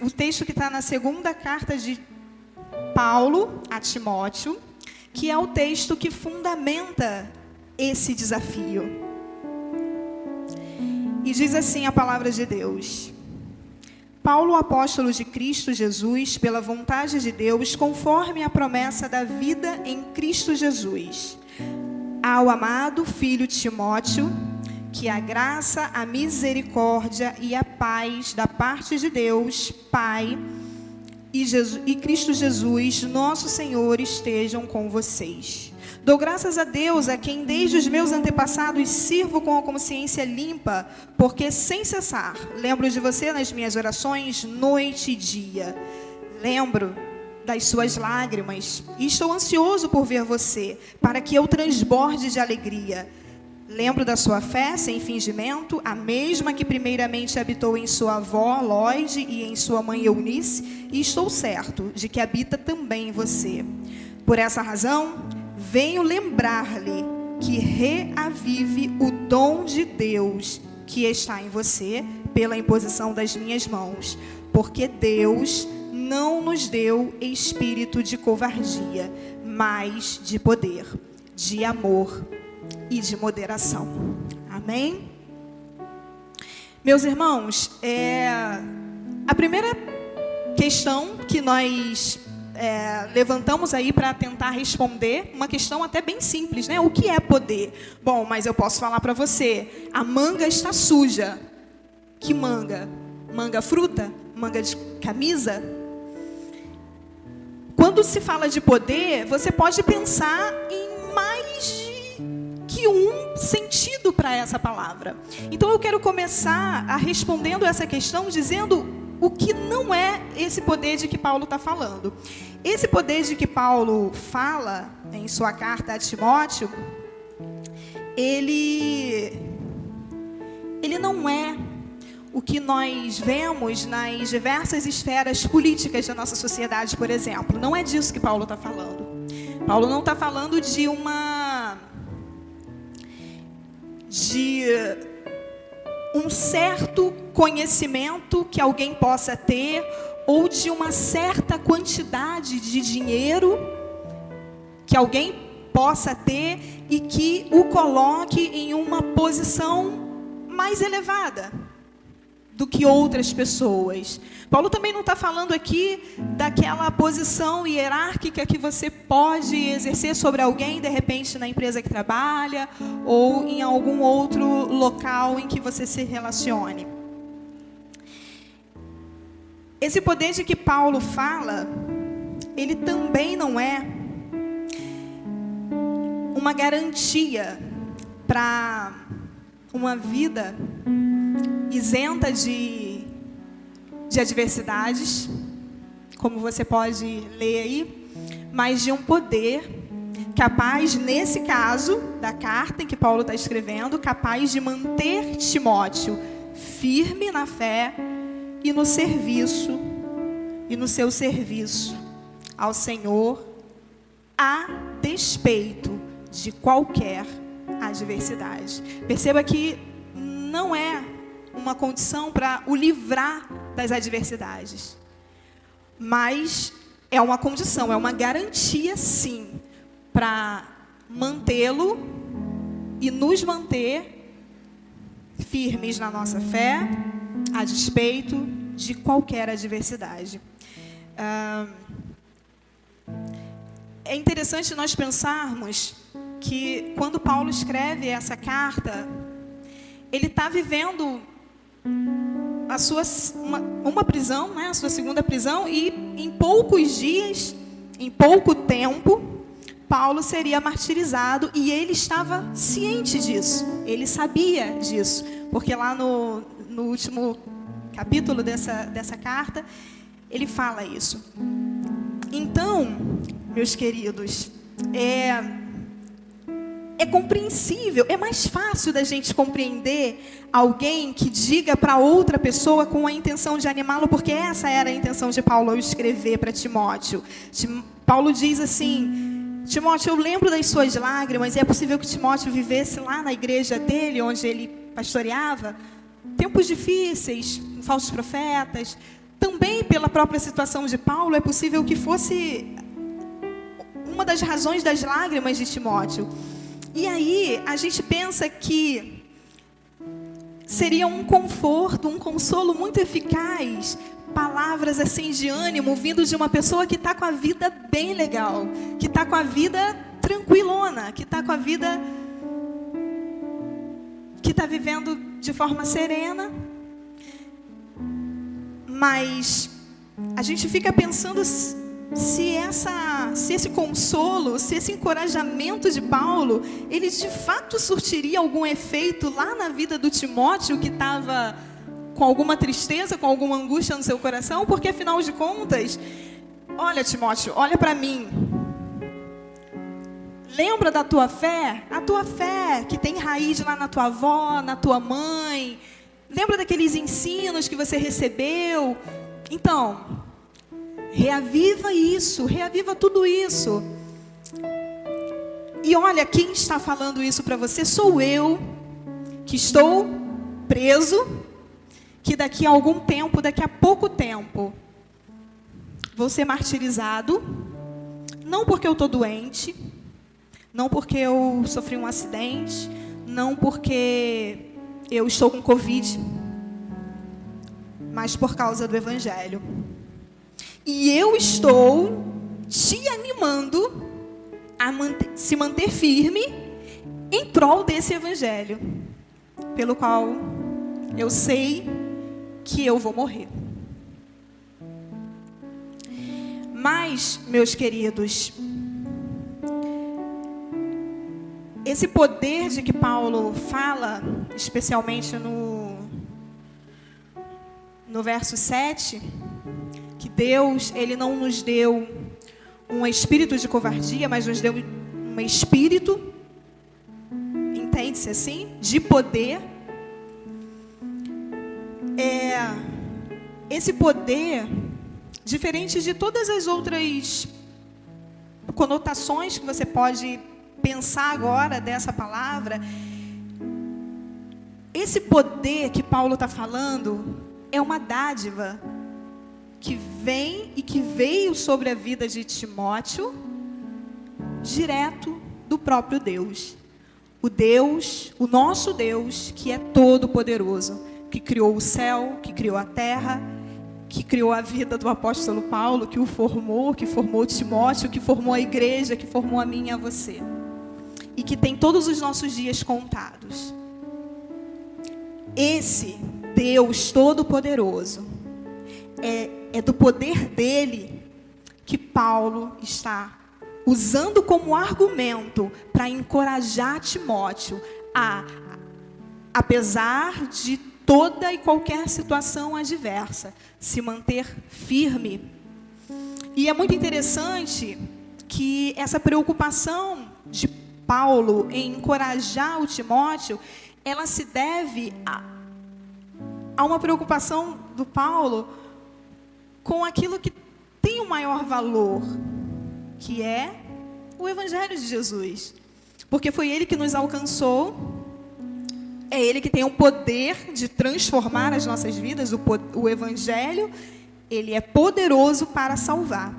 o texto que está na 2ª carta de Paulo a Timóteo, que é o texto que fundamenta esse desafio. E diz assim a palavra de Deus: Paulo, apóstolo de Cristo Jesus, pela vontade de Deus, conforme a promessa da vida em Cristo Jesus, ao amado filho Timóteo, que a graça, a misericórdia e a paz da parte de Deus, Pai, e Cristo Jesus, nosso Senhor, estejam com vocês. Dou graças a Deus, a quem desde os meus antepassados sirvo com a consciência limpa, porque sem cessar lembro de você nas minhas orações, noite e dia. Lembro das suas lágrimas e estou ansioso por ver você, para que eu transborde de alegria. Lembro da sua fé sem fingimento, a mesma que primeiramente habitou em sua avó, Lóide, e em sua mãe Eunice, e estou certo de que habita também em você. Por essa razão, venho lembrar-lhe que reavive o dom de Deus que está em você pela imposição das minhas mãos, porque Deus não nos deu espírito de covardia, mas de poder, de amor e de moderação. Amém? Meus irmãos, a primeira questão que nós levantamos aí para tentar responder uma questão até bem simples, né? O que é poder? Bom, mas eu posso falar para você, a manga está suja. Que manga? Manga fruta? Manga de camisa? Quando se fala de poder, você pode pensar em mais que um sentido para essa palavra. Então eu quero começar respondendo essa questão dizendo o que não é esse poder de que Paulo está falando. Esse poder de que Paulo fala em sua carta a Timóteo, ele não é o que nós vemos nas diversas esferas políticas da nossa sociedade, por exemplo. Não é disso que Paulo está falando. Paulo não está falando de um certo conhecimento que alguém possa ter, ou de uma certa quantidade de dinheiro que alguém possa ter e que o coloque em uma posição mais elevada do que outras pessoas. Paulo também não está falando aqui daquela posição hierárquica que você pode exercer sobre alguém, de repente, na empresa que trabalha, ou em algum outro local em que você se relacione. Esse poder de que Paulo fala, ele também não é uma garantia para uma vida isenta de adversidades, como você pode ler aí, mas de um poder capaz, nesse caso da carta em que Paulo está escrevendo, capaz de manter Timóteo firme na fé e no serviço, e no seu serviço ao Senhor, a despeito de qualquer adversidade. Perceba que não é uma condição para o livrar das adversidades, mas é uma condição, é uma garantia, sim, para mantê-lo e nos manter firmes na nossa fé, a despeito de qualquer adversidade. É interessante nós pensarmos que quando Paulo escreve essa carta, ele está vivendo uma prisão, né, a sua segunda prisão, e em poucos dias, em pouco tempo, Paulo seria martirizado, e ele estava ciente disso, ele sabia disso, porque lá no último capítulo dessa carta, ele fala isso. Então, meus queridos, é compreensível, é mais fácil da gente compreender alguém que diga para outra pessoa com a intenção de animá-lo, porque essa era a intenção de Paulo ao escrever para Timóteo. Paulo diz assim: Timóteo, eu lembro das suas lágrimas, e é possível que Timóteo vivesse lá na igreja dele, onde ele pastoreava, tempos difíceis, falsos profetas. Também pela própria situação de Paulo, é possível que fosse uma das razões das lágrimas de Timóteo. E aí, a gente pensa que seria um conforto, um consolo muito eficaz, palavras assim de ânimo, vindo de uma pessoa que está com a vida bem legal, que está com a vida tranquilona, que está com a vida, que está vivendo de forma serena. Mas a gente fica pensando se esse consolo, se esse encorajamento de Paulo, ele de fato surtiria algum efeito lá na vida do Timóteo, que estava com alguma tristeza, com alguma angústia no seu coração, porque afinal de contas, olha, Timóteo, olha para mim, lembra da tua fé? A tua fé que tem raiz lá na tua avó, na tua mãe, lembra daqueles ensinos que você recebeu? Então, reaviva isso, reaviva tudo isso. E olha, quem está falando isso para você sou eu, que estou preso, que daqui a algum tempo, daqui a pouco tempo, vou ser martirizado, não porque eu estou doente, não porque eu sofri um acidente, não porque eu estou com Covid, mas por causa do Evangelho. E eu estou te animando a se manter firme em prol desse evangelho, pelo qual eu sei que eu vou morrer. Mas, meus queridos, esse poder de que Paulo fala, especialmente no verso 7, que Deus, Ele não nos deu um espírito de covardia, mas nos deu um espírito, entende-se assim, de poder. Esse poder, diferente de todas as outras conotações que você pode pensar agora dessa palavra, esse poder que Paulo está falando é uma dádiva que vem e que veio sobre a vida de Timóteo, direto do próprio Deus. O Deus, o nosso Deus, que é todo poderoso, que criou o céu, que criou a terra, que criou a vida do apóstolo Paulo, que o formou, que formou Timóteo, que formou a igreja, que formou a mim e a você. E que tem todos os nossos dias contados. Esse Deus todo-poderoso, é do poder dele que Paulo está usando como argumento para encorajar Timóteo a, apesar de toda e qualquer situação adversa, se manter firme. E é muito interessante que essa preocupação de Paulo em encorajar o Timóteo, ela se deve a uma preocupação do Paulo com aquilo que tem o maior valor, que é o Evangelho de Jesus. Porque foi Ele que nos alcançou, é Ele que tem o poder de transformar as nossas vidas. O Evangelho, ele é poderoso para salvar.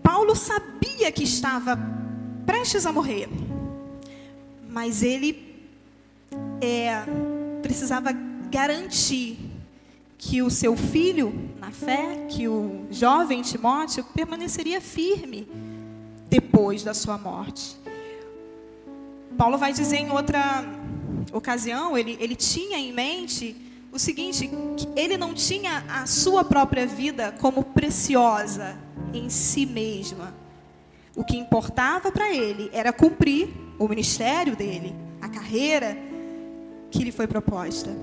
Paulo sabia que estava prestes a morrer, mas ele precisava garantir que o seu filho, na fé, que o jovem Timóteo, permaneceria firme depois da sua morte. Paulo vai dizer em outra ocasião, ele tinha em mente o seguinte, que ele não tinha a sua própria vida como preciosa em si mesma. O que importava para ele era cumprir o ministério dele, a carreira que lhe foi proposta.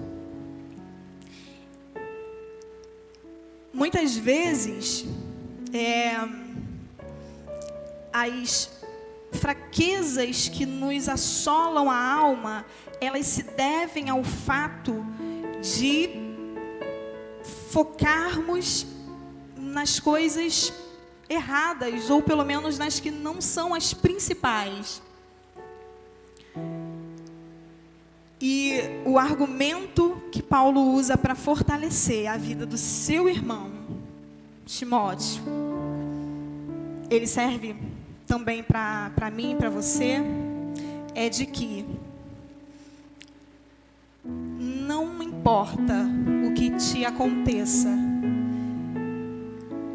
Muitas vezes, as fraquezas que nos assolam a alma, elas se devem ao fato de focarmos nas coisas erradas, ou pelo menos nas que não são as principais. E o argumento que Paulo usa para fortalecer a vida do seu irmão, Timóteo, ele serve também para mim e para você, é de que não importa o que te aconteça,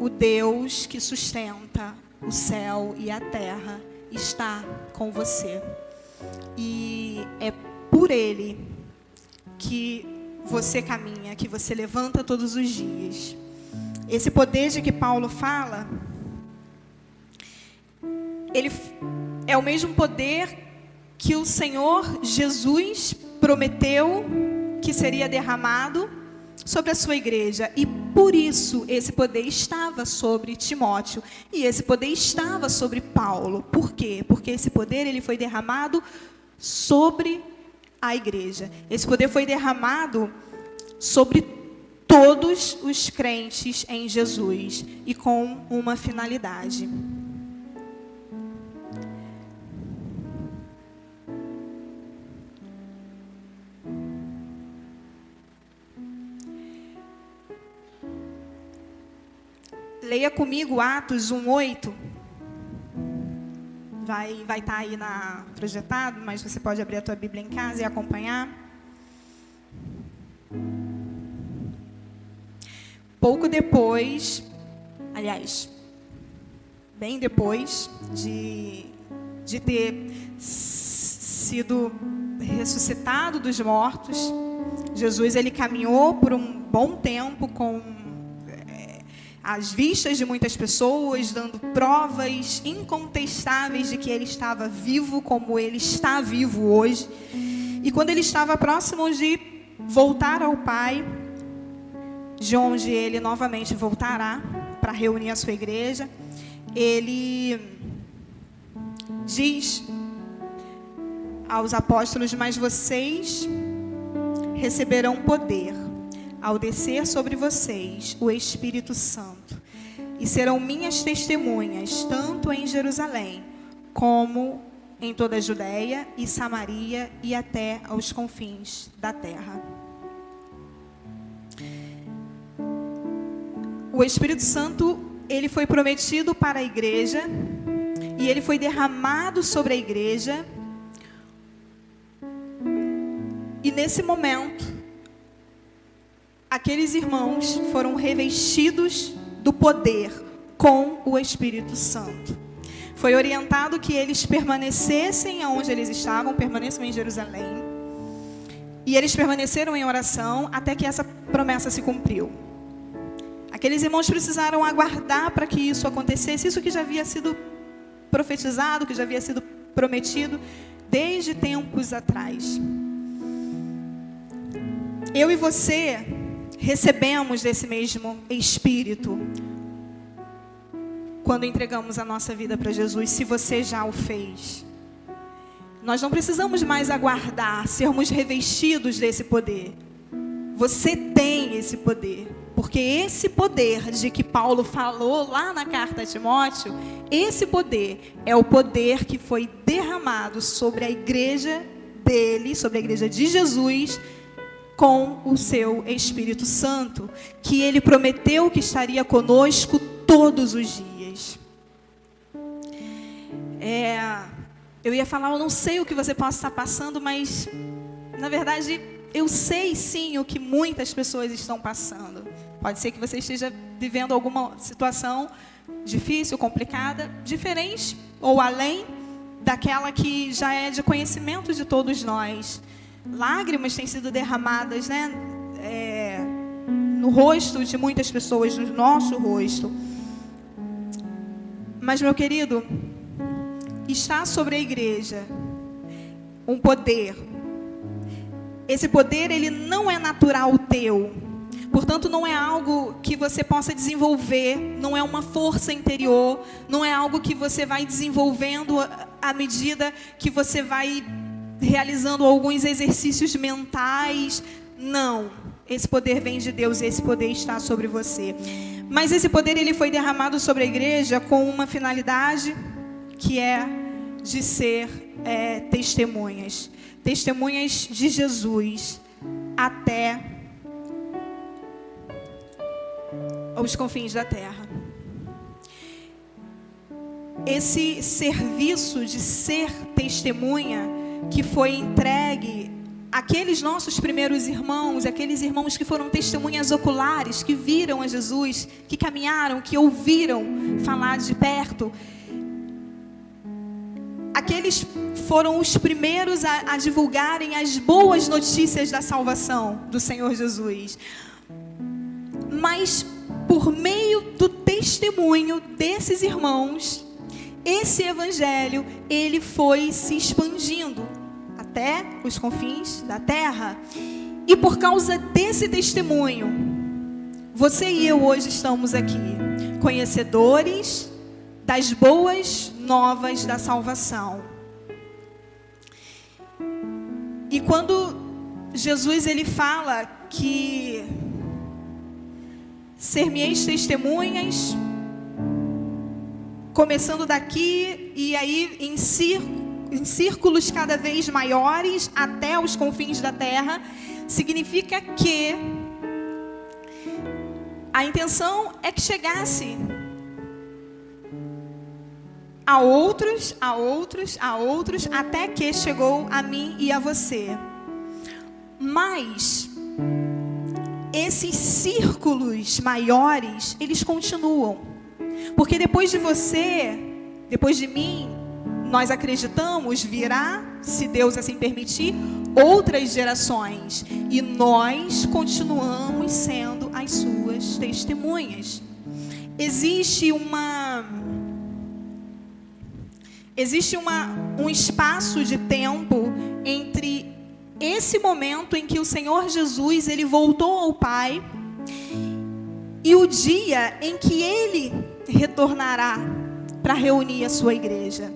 o Deus que sustenta o céu e a terra está com você. E é por Ele que você caminha, que você levanta todos os dias. Esse poder de que Paulo fala, ele é o mesmo poder que o Senhor Jesus prometeu que seria derramado sobre a sua igreja. E por isso esse poder estava sobre Timóteo e esse poder estava sobre Paulo. Por quê? Porque esse poder ele foi derramado sobre a igreja. Esse poder foi derramado sobre todos os crentes em Jesus e com uma finalidade. Leia comigo Atos 1:8. Vai estar aí projetado, mas você pode abrir a tua Bíblia em casa e acompanhar. Pouco depois, aliás, bem depois de ter sido ressuscitado dos mortos. Jesus, ele caminhou por um bom tempo com as vistas de muitas pessoas, dando provas incontestáveis de que ele estava vivo, como ele está vivo hoje. E quando ele estava próximo de voltar ao Pai, de onde ele novamente voltará para reunir a sua igreja, ele diz aos apóstolos: mas vocês receberão poder ao descer sobre vocês o Espírito Santo, e serão minhas testemunhas, tanto em Jerusalém, como em toda a Judeia e Samaria e até aos confins da terra. O Espírito Santo, ele foi prometido para a igreja, e ele foi derramado sobre a igreja, e nesse momento, aqueles irmãos foram revestidos do poder com o Espírito Santo. Foi orientado que eles permanecessem onde eles estavam, permaneçam em Jerusalém. E eles permaneceram em oração até que essa promessa se cumpriu. Aqueles irmãos precisaram aguardar para que isso acontecesse, isso que já havia sido profetizado, que já havia sido prometido desde tempos atrás. Eu e você recebemos desse mesmo Espírito quando entregamos a nossa vida para Jesus, se você já o fez. Nós não precisamos mais aguardar sermos revestidos desse poder. Você tem esse poder, porque esse poder de que Paulo falou lá na carta a Timóteo, esse poder é o poder que foi derramado sobre a igreja dele, sobre a igreja de Jesus, com o seu Espírito Santo, que ele prometeu que estaria conosco todos os dias. Eu ia falar, eu não sei o que você possa estar passando, mas, na verdade, eu sei sim o que muitas pessoas estão passando. Pode ser que você esteja vivendo alguma situação difícil, complicada, diferente ou além daquela que já é de conhecimento de todos nós. Lágrimas têm sido derramadas, né, no rosto de muitas pessoas, no nosso rosto. Mas, meu querido, está sobre a igreja um poder. Esse poder, ele não é natural teu. Portanto, não é algo que você possa desenvolver, não é uma força interior, não é algo que você vai desenvolvendo à medida que você vai realizando alguns exercícios mentais. Não, esse poder vem de Deus, esse poder está sobre você. Mas esse poder, ele foi derramado sobre a igreja com uma finalidade, que é de ser testemunhas de Jesus até aos confins da terra. Esse serviço de ser testemunha que foi entregue àqueles nossos primeiros irmãos, aqueles irmãos que foram testemunhas oculares, que viram a Jesus, que caminharam, que ouviram falar de perto. Aqueles foram os primeiros a divulgarem as boas notícias da salvação do Senhor Jesus. Mas, por meio do testemunho desses irmãos, esse evangelho, ele foi se expandindo até os confins da terra. E por causa desse testemunho, você e eu hoje estamos aqui, conhecedores das boas novas da salvação. E quando Jesus, ele fala que ser-me-eis testemunhas, começando daqui e aí em círculos cada vez maiores até os confins da terra, significa que a intenção é que chegasse a outros, até que chegou a mim e a você. Mas esses círculos maiores, eles continuam. Porque depois de você, depois de mim, nós acreditamos, virá, se Deus assim permitir, outras gerações. E nós continuamos sendo as suas testemunhas. Existe um espaço de tempo entre esse momento em que o Senhor Jesus ele voltou ao Pai e o dia em que Ele retornará para reunir a sua igreja.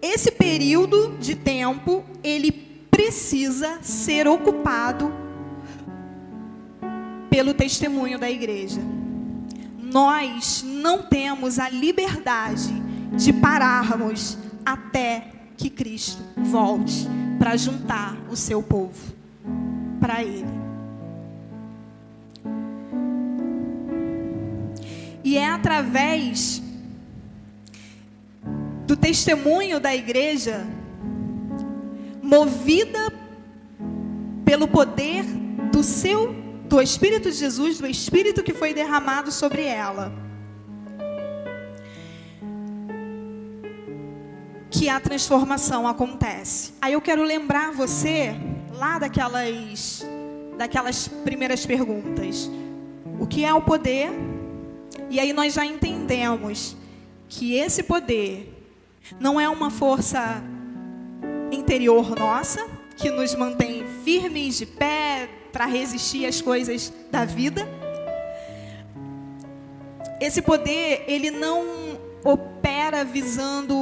Esse período de tempo, ele precisa ser ocupado pelo testemunho da igreja. Nós não temos a liberdade de pararmos até que Cristo volte para juntar o seu povo para Ele. E é através do testemunho da igreja, movida pelo poder do Espírito de Jesus, do Espírito que foi derramado sobre ela, que a transformação acontece. Aí eu quero lembrar você lá daquelas primeiras perguntas. O que é o poder? E aí nós já entendemos que esse poder não é uma força interior nossa, que nos mantém firmes de pé para resistir às coisas da vida. Esse poder, ele não opera visando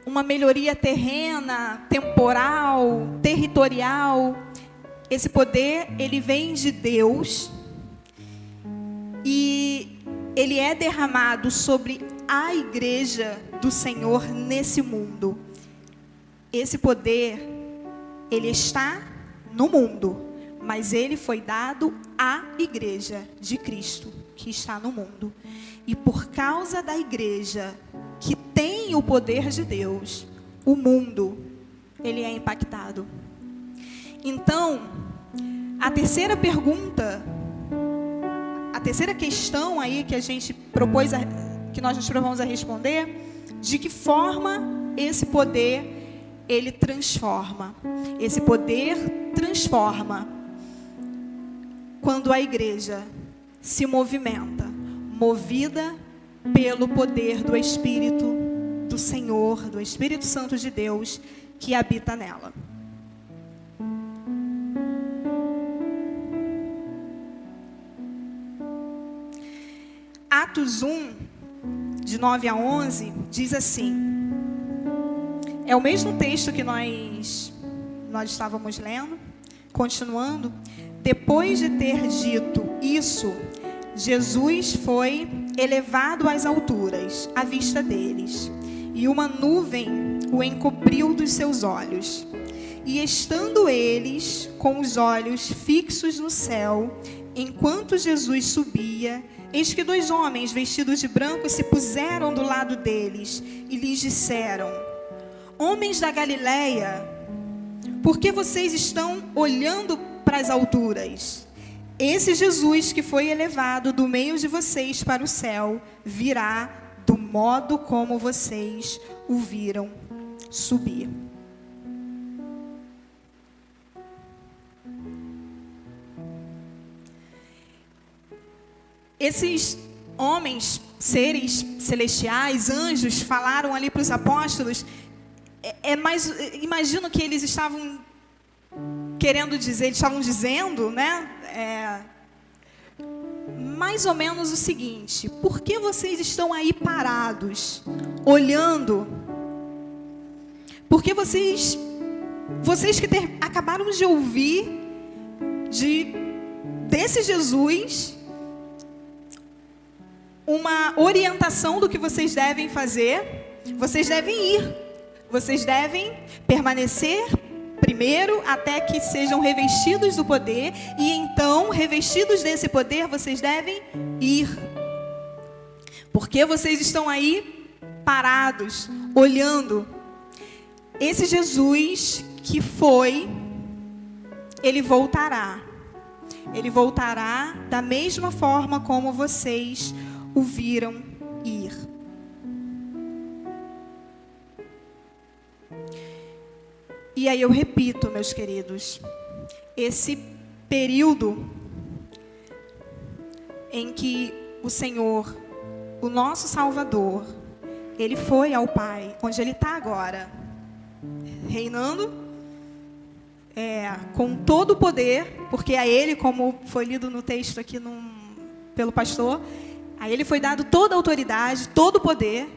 uma melhoria terrena, temporal, territorial. Esse poder, ele vem de Deus e ele é derramado sobre a igreja do Senhor nesse mundo. Esse poder, ele está no mundo, mas ele foi dado à igreja de Cristo, que está no mundo. E por causa da igreja, que tem o poder de Deus, o mundo, ele é impactado. Então, a terceira pergunta, a terceira questão aí que a gente propôs, que nós nos propomos a responder, de que forma esse poder, ele transforma. Esse poder transforma quando a igreja se movimenta, movida pelo poder do Espírito do Senhor, do Espírito Santo de Deus, que habita nela. Atos 1, de 9 a 11, diz assim. É o mesmo texto que nós estávamos lendo, continuando. Depois de ter dito isso, Jesus foi elevado às alturas, à vista deles, e uma nuvem o encobriu dos seus olhos. E estando eles com os olhos fixos no céu, enquanto Jesus subia, eis que 2 homens vestidos de branco se puseram do lado deles e lhes disseram: Homens da Galileia, por que vocês estão olhando para as alturas? Esse Jesus que foi elevado do meio de vocês para o céu, virá do modo como vocês o viram subir. Esses homens, seres celestiais, anjos, falaram ali para os apóstolos. Imagino que eles estavam querendo dizer, eles estavam dizendo, né? Mais ou menos o seguinte: por que vocês estão aí parados, olhando? Porque vocês que acabaram de ouvir desse Jesus uma orientação do que vocês devem fazer. Vocês devem ir, vocês devem permanecer primeiro até que sejam revestidos do poder, e então, revestidos desse poder, vocês devem ir. Porque vocês estão aí parados, olhando. Esse Jesus que foi, ele voltará. ele voltará da mesma forma como vocês o viram ir. E aí eu repito, meus queridos, esse período em que o Senhor, o nosso Salvador, ele foi ao Pai, onde ele está agora, reinando com todo o poder, porque a ele, como foi lido no texto aqui pelo pastor, a ele foi dado toda a autoridade, todo o poder,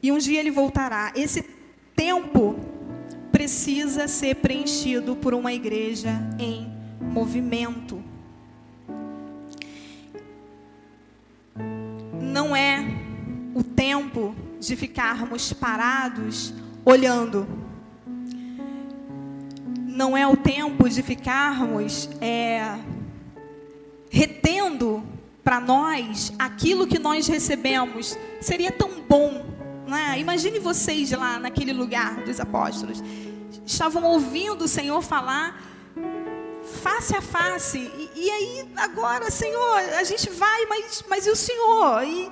e um dia ele voltará. Esse tempo precisa ser preenchido por uma igreja em movimento. Não é o tempo de ficarmos parados olhando. Não é o tempo de ficarmos retendo para nós aquilo que nós recebemos. Seria tão bom, né? Imagine vocês lá naquele lugar dos apóstolos. Estavam ouvindo o Senhor falar face a face. E aí, agora, Senhor, a gente vai, mas e o Senhor? E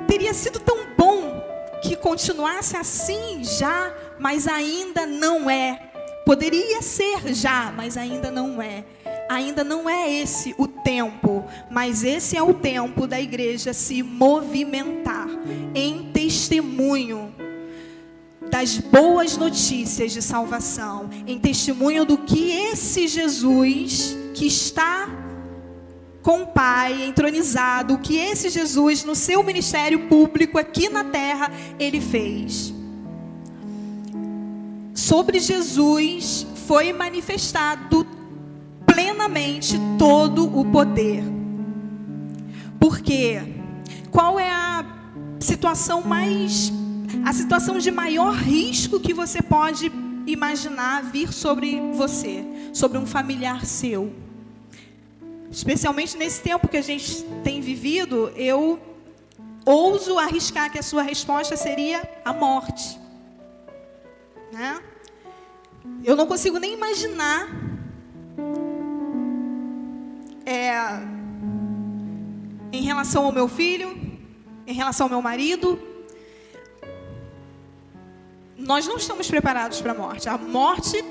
teria sido tão bom que continuasse assim já, mas ainda não é. Poderia ser já, mas ainda não é. Ainda não é esse o tempo, mas esse é o tempo da igreja se movimentar em testemunho das boas notícias de salvação, em testemunho do que esse Jesus que está com o Pai entronizado, o que esse Jesus no seu ministério público aqui na terra, ele fez. Sobre Jesus foi manifestado plenamente todo o poder. Porque qual é a situação de maior risco que você pode imaginar vir sobre você, sobre um familiar seu? Especialmente nesse tempo que a gente tem vivido, eu ouso arriscar que a sua resposta seria a morte, né? Eu não consigo nem imaginar em relação ao meu filho, em relação ao meu marido. Nós não estamos preparados para a morte. A morte,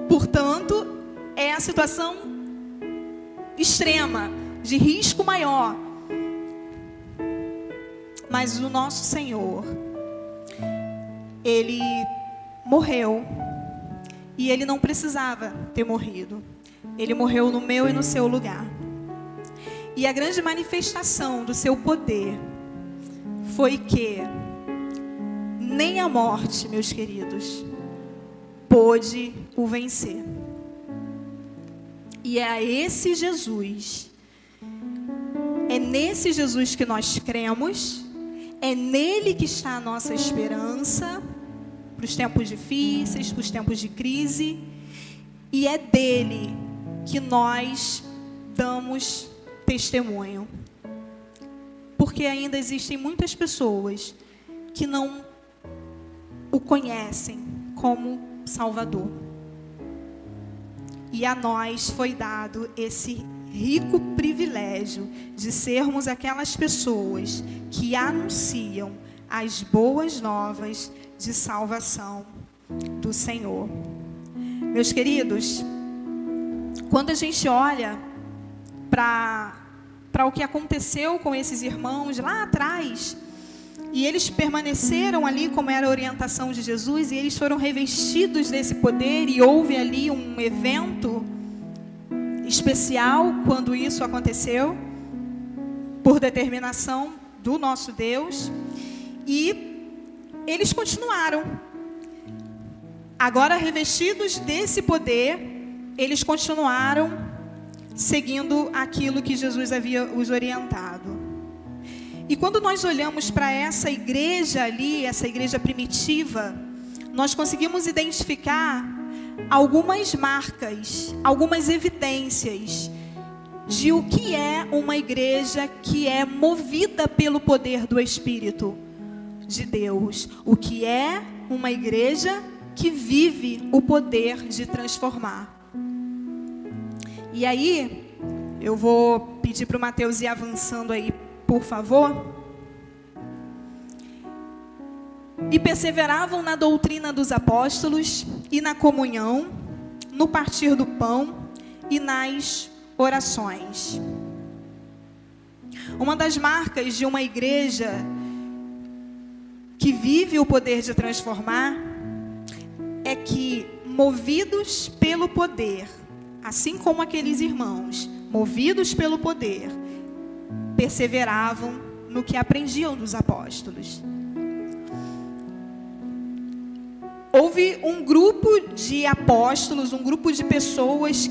portanto, é a situação extrema, de risco maior. Mas o nosso Senhor, ele morreu. E ele não precisava ter morrido. Ele morreu no meu e no seu lugar. E a grande manifestação do seu poder foi que nem a morte, meus queridos, pôde o vencer. E é a esse Jesus, é nesse Jesus que nós cremos, é nele que está a nossa esperança, para os tempos difíceis, para os tempos de crise, e é dele que nós damos testemunho. Porque ainda existem muitas pessoas que não o conhecem como Salvador. E a nós foi dado esse rico privilégio de sermos aquelas pessoas que anunciam as boas novas de salvação do Senhor. Meus queridos, quando a gente olha para o que aconteceu com esses irmãos lá atrás, e eles permaneceram ali como era a orientação de Jesus, e eles foram revestidos desse poder, e houve ali um evento especial quando isso aconteceu, por determinação do nosso Deus, e eles continuaram. Agora revestidos desse poder, eles continuaram seguindo aquilo que Jesus havia os orientado. E quando nós olhamos para essa igreja ali, essa igreja primitiva, nós conseguimos identificar algumas marcas, algumas evidências de o que é uma igreja que é movida pelo poder do Espírito de Deus. O que é uma igreja que vive o poder de transformar. E aí, eu vou pedir para o Mateus ir avançando aí, por favor. E perseveravam na doutrina dos apóstolos e na comunhão, no partir do pão e nas orações. Uma das marcas de uma igreja que vive o poder de transformar é que, movidos pelo poder, assim como aqueles irmãos, movidos pelo poder, perseveravam no que aprendiam dos apóstolos. Houve um grupo de apóstolos, um grupo de pessoas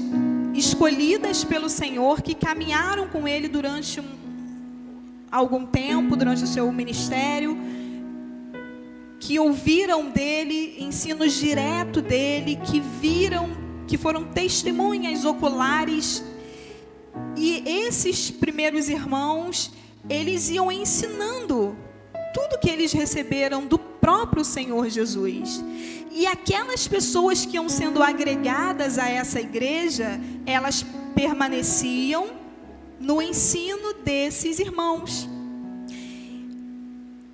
escolhidas pelo Senhor que caminharam com Ele durante algum tempo, durante o seu ministério, que ouviram dele, ensinos direto dele, que viram, que foram testemunhas oculares. E esses primeiros irmãos, eles iam ensinando tudo que eles receberam do próprio Senhor Jesus. E aquelas pessoas que iam sendo agregadas a essa igreja, elas permaneciam no ensino desses irmãos.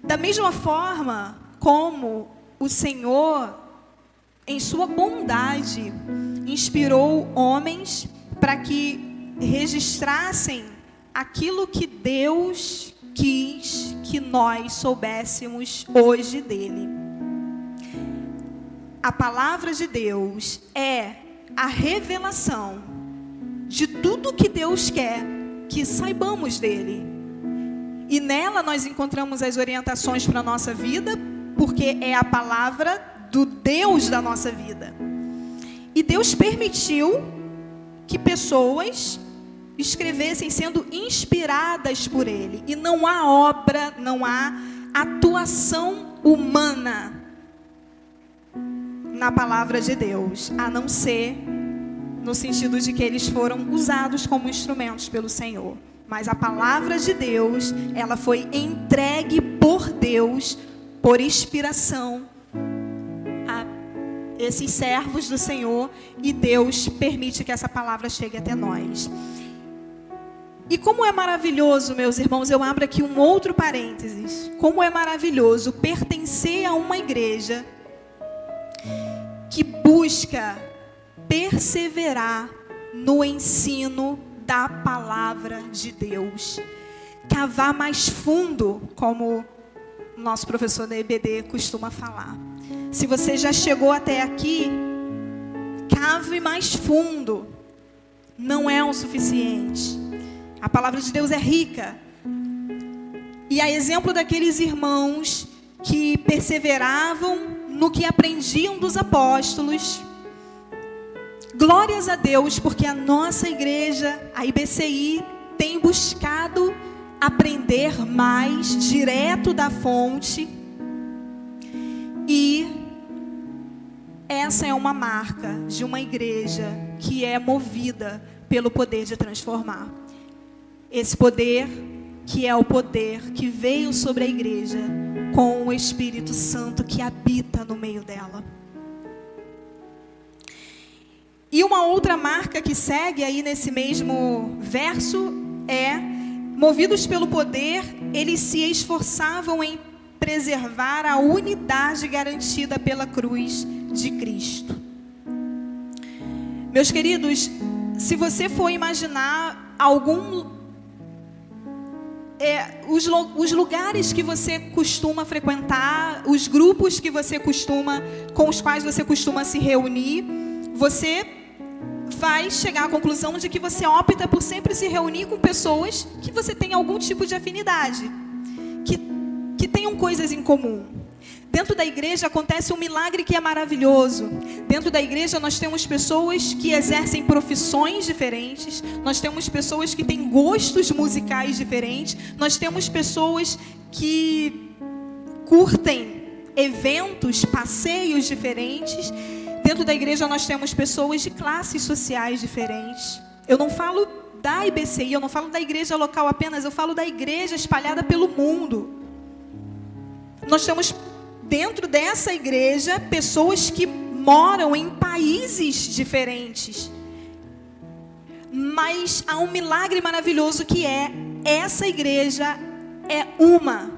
Da mesma forma como o Senhor, em sua bondade, inspirou homens para que registrassem aquilo que Deus quis que nós soubéssemos hoje dele. A palavra de Deus é a revelação de tudo que Deus quer que saibamos dele. E nela nós encontramos as orientações para a nossa vida, porque é a palavra do Deus da nossa vida. E Deus permitiu que pessoas escrevessem sendo inspiradas por Ele. E não há obra, não há atuação humana na palavra de Deus, a não ser no sentido de que eles foram usados como instrumentos pelo Senhor. Mas a palavra de Deus, ela foi entregue por Deus, por inspiração a esses servos do Senhor, e Deus permite que essa palavra chegue até nós. E como é maravilhoso, meus irmãos, eu abro aqui um outro parênteses. Como é maravilhoso pertencer a uma igreja que busca perseverar no ensino da palavra de Deus. Cavar mais fundo, como o nosso professor da EBD costuma falar. Se você já chegou até aqui, cave mais fundo. Não é o suficiente. A palavra de Deus é rica. E a exemplo daqueles irmãos que perseveravam no que aprendiam dos apóstolos. Glórias a Deus, porque a nossa igreja, a IBCI, tem buscado aprender mais direto da fonte. E essa é uma marca de uma igreja que é movida pelo poder de transformar. Esse poder que é o poder que veio sobre a igreja com o Espírito Santo que habita no meio dela. E uma outra marca que segue aí nesse mesmo verso é: movidos pelo poder, eles se esforçavam em preservar a unidade garantida pela cruz de Cristo. Meus queridos, se você for imaginar os lugares que você costuma frequentar, os grupos com os quais você costuma se reunir, você vai chegar à conclusão de que você opta por sempre se reunir com pessoas que você tem algum tipo de afinidade, que tenham coisas em comum. Dentro da igreja acontece um milagre que é maravilhoso. Dentro da igreja nós temos pessoas que exercem profissões diferentes, nós temos pessoas que têm gostos musicais diferentes, nós temos pessoas que curtem eventos, passeios diferentes. Dentro da igreja nós temos pessoas de classes sociais diferentes. Eu não falo da IBCI, eu não falo da igreja local apenas, eu falo da igreja espalhada pelo mundo. Nós temos dentro dessa igreja pessoas que moram em países diferentes. Mas há um milagre maravilhoso que essa igreja é uma.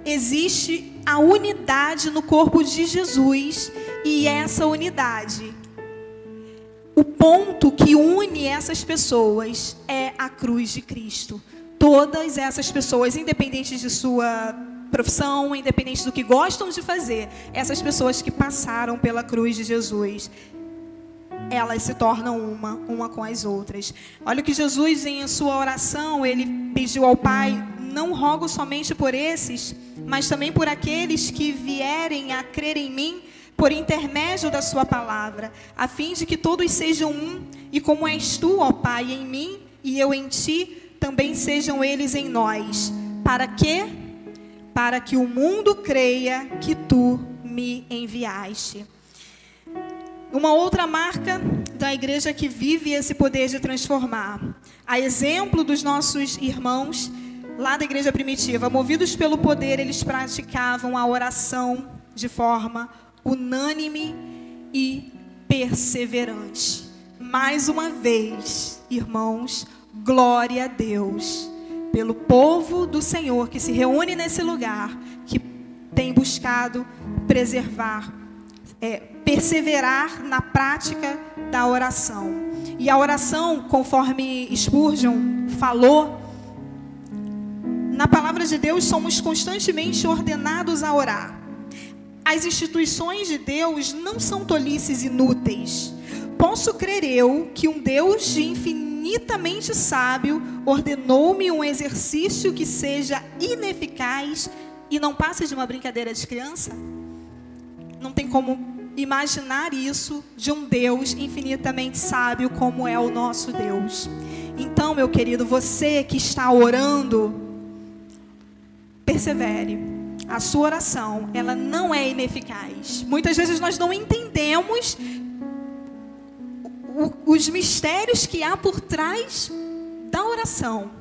Existe a unidade no corpo de Jesus, e essa unidade, o ponto que une essas pessoas é a cruz de Cristo. Todas essas pessoas, independente de sua profissão, independente do que gostam de fazer, essas pessoas que passaram pela cruz de Jesus, elas se tornam uma com as outras. Olha o que Jesus, em sua oração, ele pediu ao Pai: não rogo somente por esses, mas também por aqueles que vierem a crer em mim por intermédio da sua palavra, a fim de que todos sejam um, e como és tu, ó Pai, em mim e eu em ti, também sejam eles em nós. Para quê? Para que o mundo creia que tu me enviaste. Uma outra marca da igreja que vive esse poder de transformar, a exemplo dos nossos irmãos lá da igreja primitiva, movidos pelo poder, eles praticavam a oração de forma unânime e perseverante. Mais uma vez, irmãos, glória a Deus pelo povo do Senhor que se reúne nesse lugar, que tem buscado perseverar na prática da oração. E a oração, conforme Spurgeon falou, na palavra de Deus somos constantemente ordenados a orar. As instituições de Deus não são tolices inúteis. Posso crer eu que um Deus de infinitamente sábio ordenou-me um exercício que seja ineficaz e não passe de uma brincadeira de criança? Não tem como imaginar isso de um Deus infinitamente sábio como é o nosso Deus. Então, meu querido, você que está orando, persevere. A sua oração, ela não é ineficaz. Muitas vezes nós não entendemos os mistérios que há por trás da oração.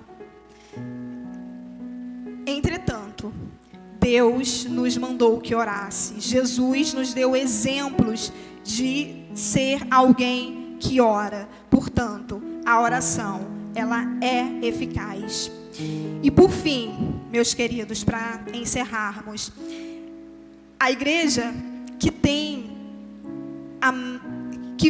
Entretanto, Deus nos mandou que orasse. Jesus nos deu exemplos de ser alguém que ora. Portanto, a oração, ela é eficaz. E por fim, meus queridos, para encerrarmos, a igreja que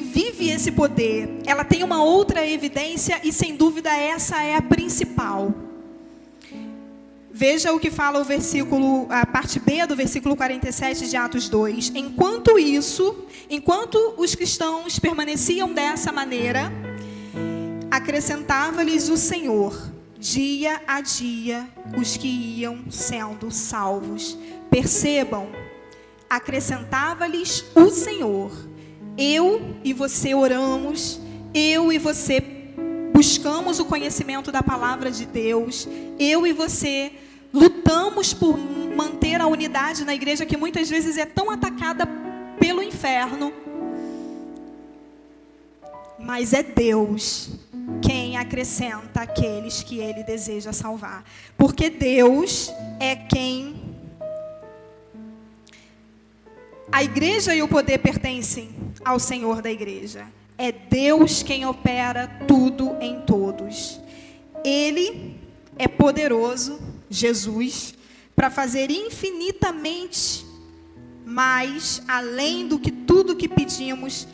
vive esse poder, ela tem uma outra evidência e sem dúvida essa é a principal. Veja o que fala a parte B do versículo 47 de Atos 2. Enquanto os cristãos permaneciam dessa maneira, acrescentava-lhes o Senhor, dia a dia, os que iam sendo salvos. Percebam, acrescentava-lhes o Senhor. Eu e você oramos, eu e você buscamos o conhecimento da palavra de Deus, eu e você lutamos por manter a unidade na igreja que muitas vezes é tão atacada pelo inferno. Mas é Deus quem acrescenta aqueles que Ele deseja salvar. Porque Deus é quem... A igreja e o poder pertencem ao Senhor da igreja. É Deus quem opera tudo em todos. Ele é poderoso, Jesus, para fazer infinitamente mais, além do que tudo que pedimos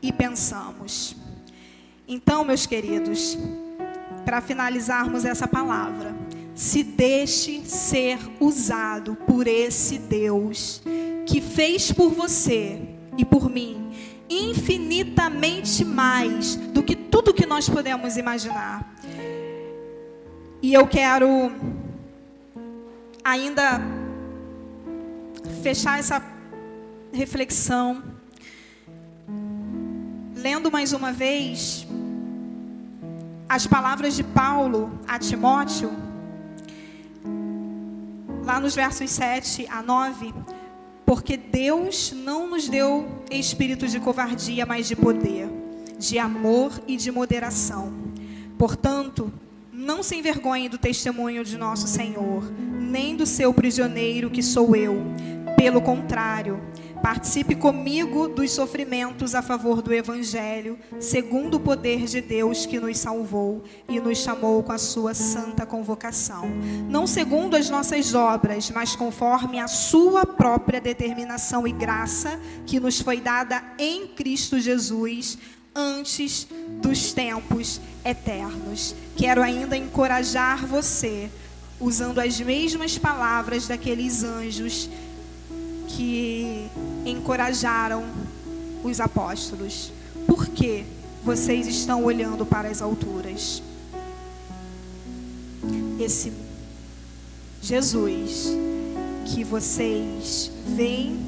e pensamos. Então, meus queridos, para finalizarmos essa palavra, se deixe ser usado por esse Deus que fez por você e por mim infinitamente mais do que tudo que nós podemos imaginar. E eu quero ainda fechar essa reflexão lendo mais uma vez as palavras de Paulo a Timóteo, lá nos versos 7 a 9, porque Deus não nos deu espírito de covardia, mas de poder, de amor e de moderação. Portanto, não se envergonhe do testemunho de nosso Senhor, nem do seu prisioneiro que sou eu. Pelo contrário, participe comigo dos sofrimentos a favor do Evangelho, segundo o poder de Deus que nos salvou e nos chamou com a sua santa convocação. Não segundo as nossas obras, mas conforme a sua própria determinação e graça que nos foi dada em Cristo Jesus, antes dos tempos eternos. Quero ainda encorajar você, usando as mesmas palavras daqueles anjos que encorajaram os apóstolos. Por que vocês estão olhando para as alturas? Esse Jesus que vocês veem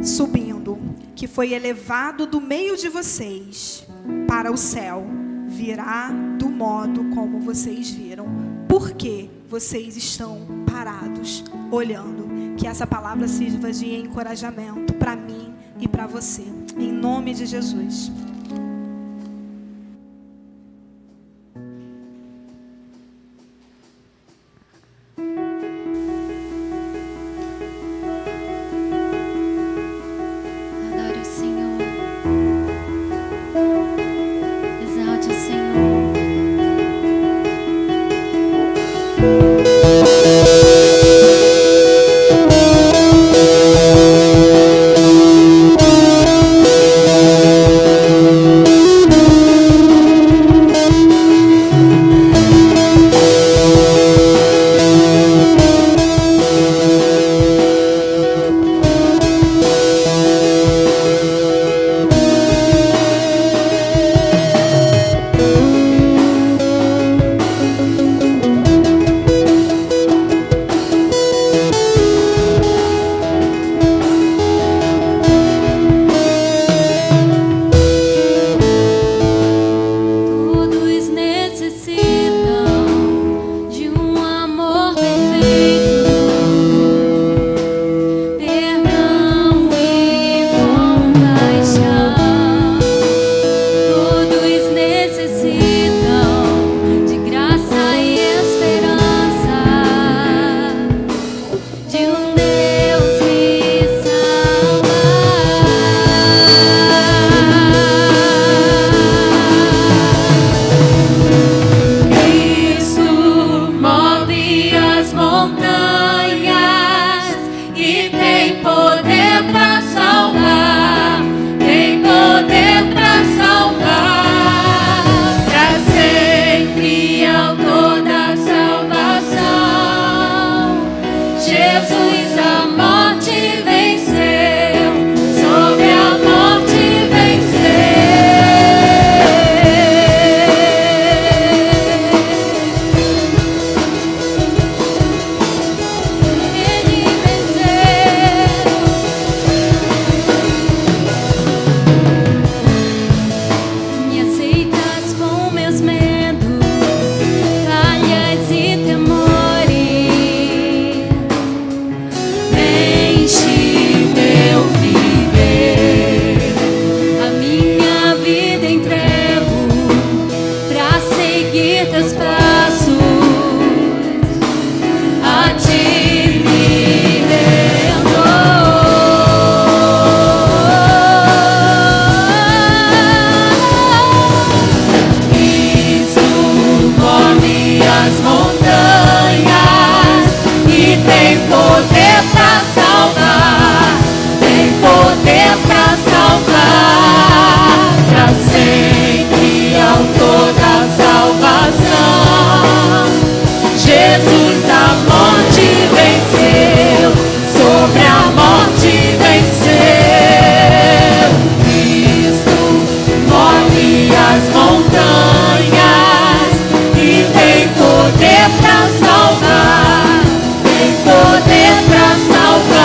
subindo, que foi elevado do meio de vocês para o céu, virá do modo como vocês viram. Por que vocês estão parados, olhando? Que essa palavra sirva de encorajamento para mim e para você. Em nome de Jesus. Adore o Senhor. Exalte o Senhor. Todos necessitam de um amor perfeito, perdão e compaixão. Todos necessitam de graça e esperança, de um Deus que salva. Cristo move as montanhas e tem poder para salvar, tem poder para salvar, para sempre autor da salvação. Jesus a morte venceu, sobre a morte Ele venceu. Me aceitas com meus medos, falhas e temores. Enche meu viver, a minha vida entrego pra seguir teus passos. A ti me rendo. Cristo move as montanhas e tem poder pra salvar, tem poder pra salvar, pra sempre autor da salvação. Jesus a morte venceu, sobre a morte venceu. Cristo move as montanhas e tem poder pra salvar, tem poder pra salvar.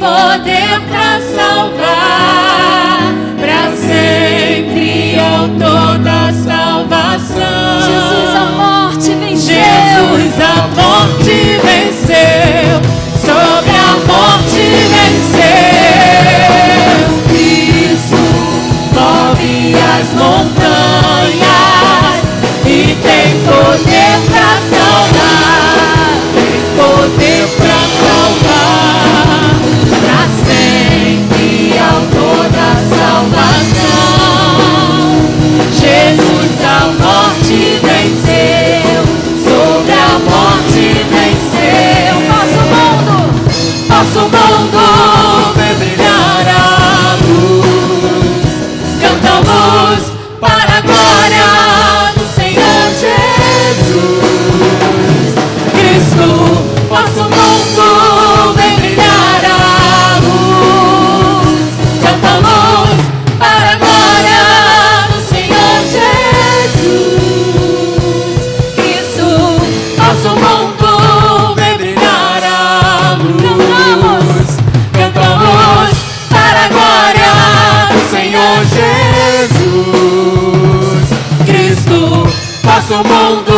poder pra salvar, pra sempre autor da salvação. Jesus a morte venceu. Jesus a morte venceu. Sobre a morte venceu. Cristo move as montanhas e tem poder pra salvar. Tem poder pra salvar, pra sempre autor da salvação. Jesus a morte venceu, sobre a morte venceu. Nosso mundo vem brilhar a luz. Cantamos para a glória do Senhor Jesus Cristo. Nosso mundo vem brilhar a luz. Cantamos para a glória do Senhor Jesus Cristo. Nosso mundo vem brilhar a luz. Cantamos para a glória do Senhor Jesus Cristo. Nosso mundo